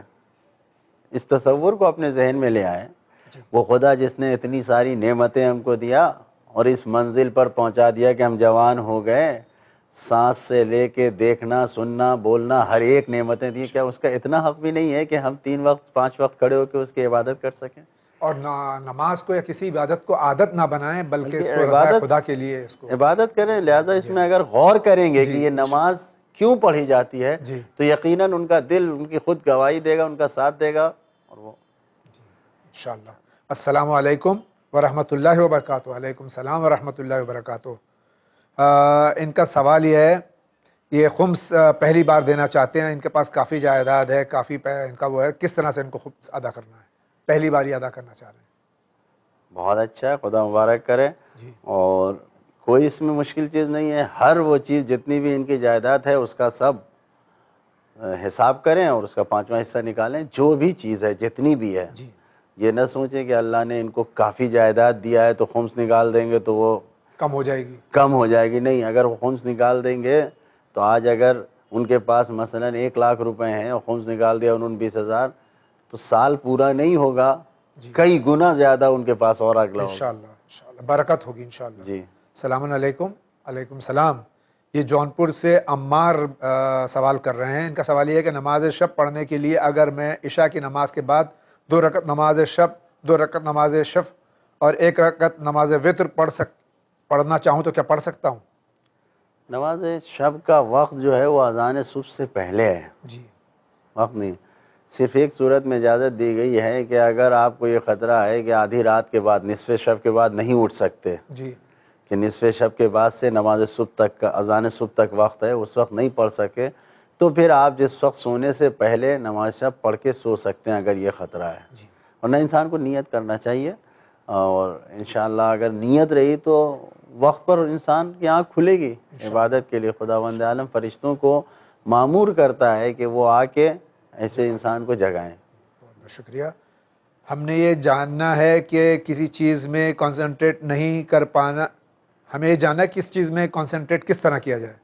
اس تصور کو اپنے ذہن میں لے آئیں. وہ خدا جس نے اتنی ساری نعمتیں ہم کو دیا اور اس منزل پر پہنچا دیا کہ ہم جوان ہو گئے, سانس سے لے کے دیکھنا سننا بولنا ہر ایک نعمتیں دی, کیا اس کا اتنا حق بھی نہیں ہے کہ ہم 3 وقت 5 وقت کھڑے ہو کے اس کی عبادت کر سکیں؟ اور نماز کو یا کسی عبادت کو عادت نہ بنائیں بلکہ اس کو رضا خدا کے لیے اس کو عبادت کریں. لہٰذا اس میں اگر غور کریں گے کہ یہ نماز کیوں پڑھی جاتی ہے تو یقیناً ان کا دل ان کی خود گواہی دے گا, ان کا ساتھ دے گا. اور وہ انشاءاللہ. السلام علیکم ورحمۃ اللہ وبرکاتہ. وعلیکم السلام ورحمۃ اللہ وبرکاتہ. ان کا سوال یہ ہے, یہ خمس پہلی بار دینا چاہتے ہیں, ان کے پاس کافی جائیداد ہے, کافی ان کا وہ ہے, کس طرح سے ان کو خمس ادا کرنا ہے؟ پہلی بار ہی ادا کرنا چاہ رہے ہیں. بہت اچھا ہے, خدا مبارک کرے. اور کوئی اس میں مشکل چیز نہیں ہے. ہر وہ چیز جتنی بھی ان کی جائیداد ہے اس کا سب حساب کریں اور اس کا 5واں حصہ نکالیں. جو بھی چیز ہے جتنی بھی ہے, یہ نہ سوچیں کہ اللہ نے ان کو کافی جائیداد دیا ہے تو خمس نکال دیں گے تو وہ کم ہو جائے گی. کم ہو جائے گی. نہیں, اگر وہ خمس نکال دیں گے تو آج اگر ان کے پاس مثلا 1 لاکھ روپے ہیں اور خمس نکال دیا انہوں نے 20,000 تو سال پورا نہیں ہوگا, کئی گنا زیادہ ان کے پاس اور اگلا ہوگا. انشاءاللہ برکت ہوگی انشاءاللہ. جی. السلام علیکم. علیکم السلام. یہ جونپور سے عمار سوال کر رہے ہیں. ان کا سوال یہ ہے کہ نماز شب پڑھنے کے لیے اگر میں عشاء کی نماز کے بعد 2 رکعت نماز شب 2 رکعت نماز شفع اور 1 رکعت نماز وتر پڑھنا چاہوں تو کیا پڑھ سکتا ہوں؟ نماز شب کا وقت جو ہے وہ اذان صبح سے پہلے ہے. جی. وقت نہیں. صرف ایک صورت میں اجازت دی گئی ہے کہ اگر آپ کو یہ خطرہ ہے کہ آدھی رات کے بعد نصف شب کے بعد نہیں اٹھ سکتے, جی, کہ نصف شب کے بعد سے نماز صبح تک کا اذان صبح تک وقت ہے, اس وقت نہیں پڑھ سکے تو پھر آپ جس وقت سونے سے پہلے نماز شب پڑھ کے سو سکتے ہیں اگر یہ خطرہ ہے. ورنہ انسان کو نیت کرنا چاہیے, اور انشاءاللہ اگر نیت رہی تو وقت پر انسان کی آنکھ کھلے گی عبادت کے لیے. خداوند عالم فرشتوں کو مامور کرتا ہے کہ وہ آ کے ایسے انسان کو جگائیں. بہت شکریہ. ہم نے یہ جاننا ہے کہ کسی چیز میں کنسنٹریٹ نہیں کر پانا, ہمیں یہ جاننا ہے کس چیز میں کنسنٹریٹ کس طرح کیا جائے,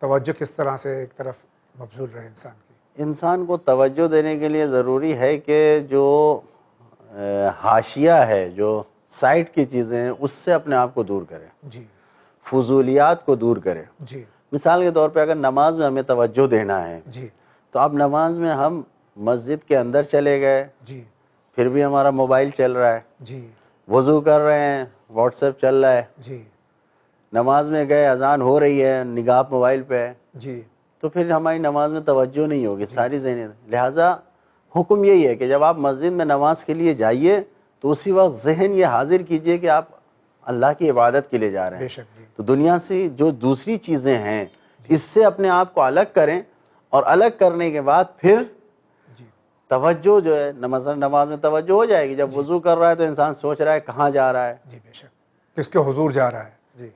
توجہ کس طرح سے ایک طرف مبذول رہے انسان کی. انسان کو توجہ دینے کے لیے ضروری ہے کہ جو حاشیہ ہے, جو سائٹ کی چیزیں ہیں, اس سے اپنے آپ کو دور کرے. جی. فضولیات کو دور کرے. جی. مثال کے طور پہ اگر نماز میں ہمیں توجہ دینا ہے, جی, تو اب نماز میں ہم مسجد کے اندر چلے گئے, جی, پھر بھی ہمارا موبائل چل رہا ہے, جی, وضو کر رہے ہیں واٹس ایپ چل رہا ہے, جی, نماز میں گئے اذان ہو رہی ہے نگاہ موبائل پہ ہے, جی, تو پھر ہماری نماز میں توجہ نہیں ہوگی, ساری ذہنیت. لہٰذا حکم یہی ہے کہ جب آپ مسجد میں نماز کے لیے جائیے تو اسی وقت ذہن یہ حاضر کیجئے کہ آپ اللہ کی عبادت کے لیے جا رہے ہیں. بے شک. جی. تو دنیا سے جو دوسری چیزیں ہیں اس سے اپنے آپ کو الگ کریں, اور الگ کرنے کے بعد پھر توجہ جو ہے نماز میں توجہ ہو جائے گی. جب وضو کر رہا ہے تو انسان سوچ رہا ہے کہاں جا رہا ہے, جی بے شک, کس کے حضور جا رہا ہے. جی.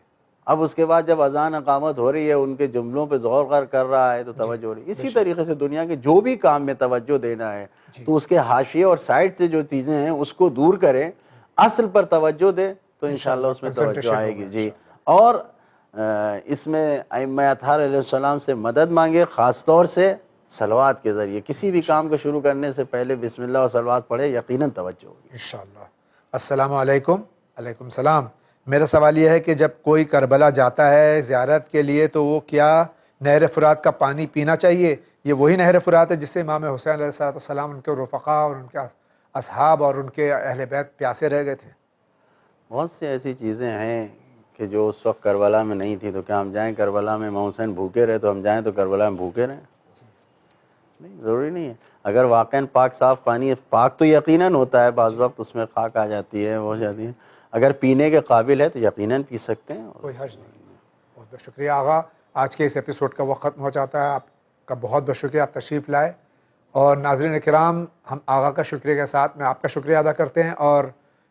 اب اس کے بعد جب اذان اقامت ہو رہی ہے ان کے جملوں پہ غور کر رہا ہے تو توجہ ہو رہی ہے. اسی طریقے سے دنیا کے جو بھی کام میں توجہ دینا ہے تو اس کے حاشیے اور سائڈ سے جو چیزیں ہیں اس کو دور کریں, اصل پر توجہ دے تو انشاءاللہ اس میں توجہ آئے گی. جی. اور اس میں ائمہ اطہار علیہ السلام سے مدد مانگے, خاص طور سے صلوات کے ذریعے کسی بھی کام کو شروع کرنے سے پہلے بسم اللہ اور صلوات پڑھے، یقیناً توجہ ہوگی انشاءاللہ۔ السلام علیکم۔ علیکم السلام۔ میرا سوال یہ ہے کہ جب کوئی کربلا جاتا ہے زیارت کے لیے تو وہ کیا نہر فرات کا پانی پینا چاہیے؟ یہ وہی نہر فرات ہے جس سے امام حسین علیہ السلام، ان کے رفقا اور ان کے اصحاب اور ان کے اہل بیت پیاسے رہ گئے تھے؟ بہت سی ایسی چیزیں ہیں کہ جو اس وقت کربلا میں نہیں تھی، تو کیا ہم جائیں کربلا میں؟ امام حسین بھوکے رہے تو ہم جائیں تو کربلا میں بھوکے رہیں؟ نہیں، ضروری نہیں ہے۔ اگر واقعاً پاک صاف پانی ہے، پاک تو یقیناً ہوتا ہے، بعض وقت اس میں خاک آ جاتی ہے، وہ ہو جاتی ہے، اگر پینے کے قابل ہے تو یقیناً پی سکتے ہیں۔ کوئی حرج نہیں۔ بہت بہت شکریہ آغا، آج کے اس ایپیسوڈ کا وقت ختم ہو جاتا ہے۔ آپ کا بہت بہت شکریہ، آپ تشریف لائے۔ اور ناظرین کرام، ہم آغا کا شکریہ کے ساتھ میں آپ کا شکریہ ادا کرتے ہیں اور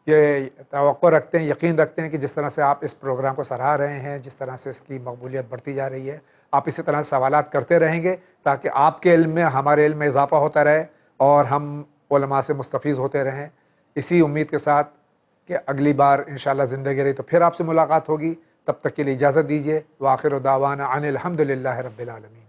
یہ توقع رکھتے ہیں، یقین رکھتے ہیں کہ جس طرح سے آپ اس پروگرام کو سراہ رہے ہیں، جس طرح سے اس کی مقبولیت بڑھتی جا رہی ہے، آپ اسی طرح سوالات کرتے رہیں گے تاکہ آپ کے علم میں ہمارے علم میں اضافہ ہوتا رہے اور ہم علماء سے مستفیض ہوتے رہیں۔ اسی امید کے ساتھ کہ اگلی بار انشاءاللہ زندگی رہی تو پھر آپ سے ملاقات ہوگی، تب تک کے لیے اجازت دیجیے۔ وآخر دعوانا ان الحمدللہ رب العالمین۔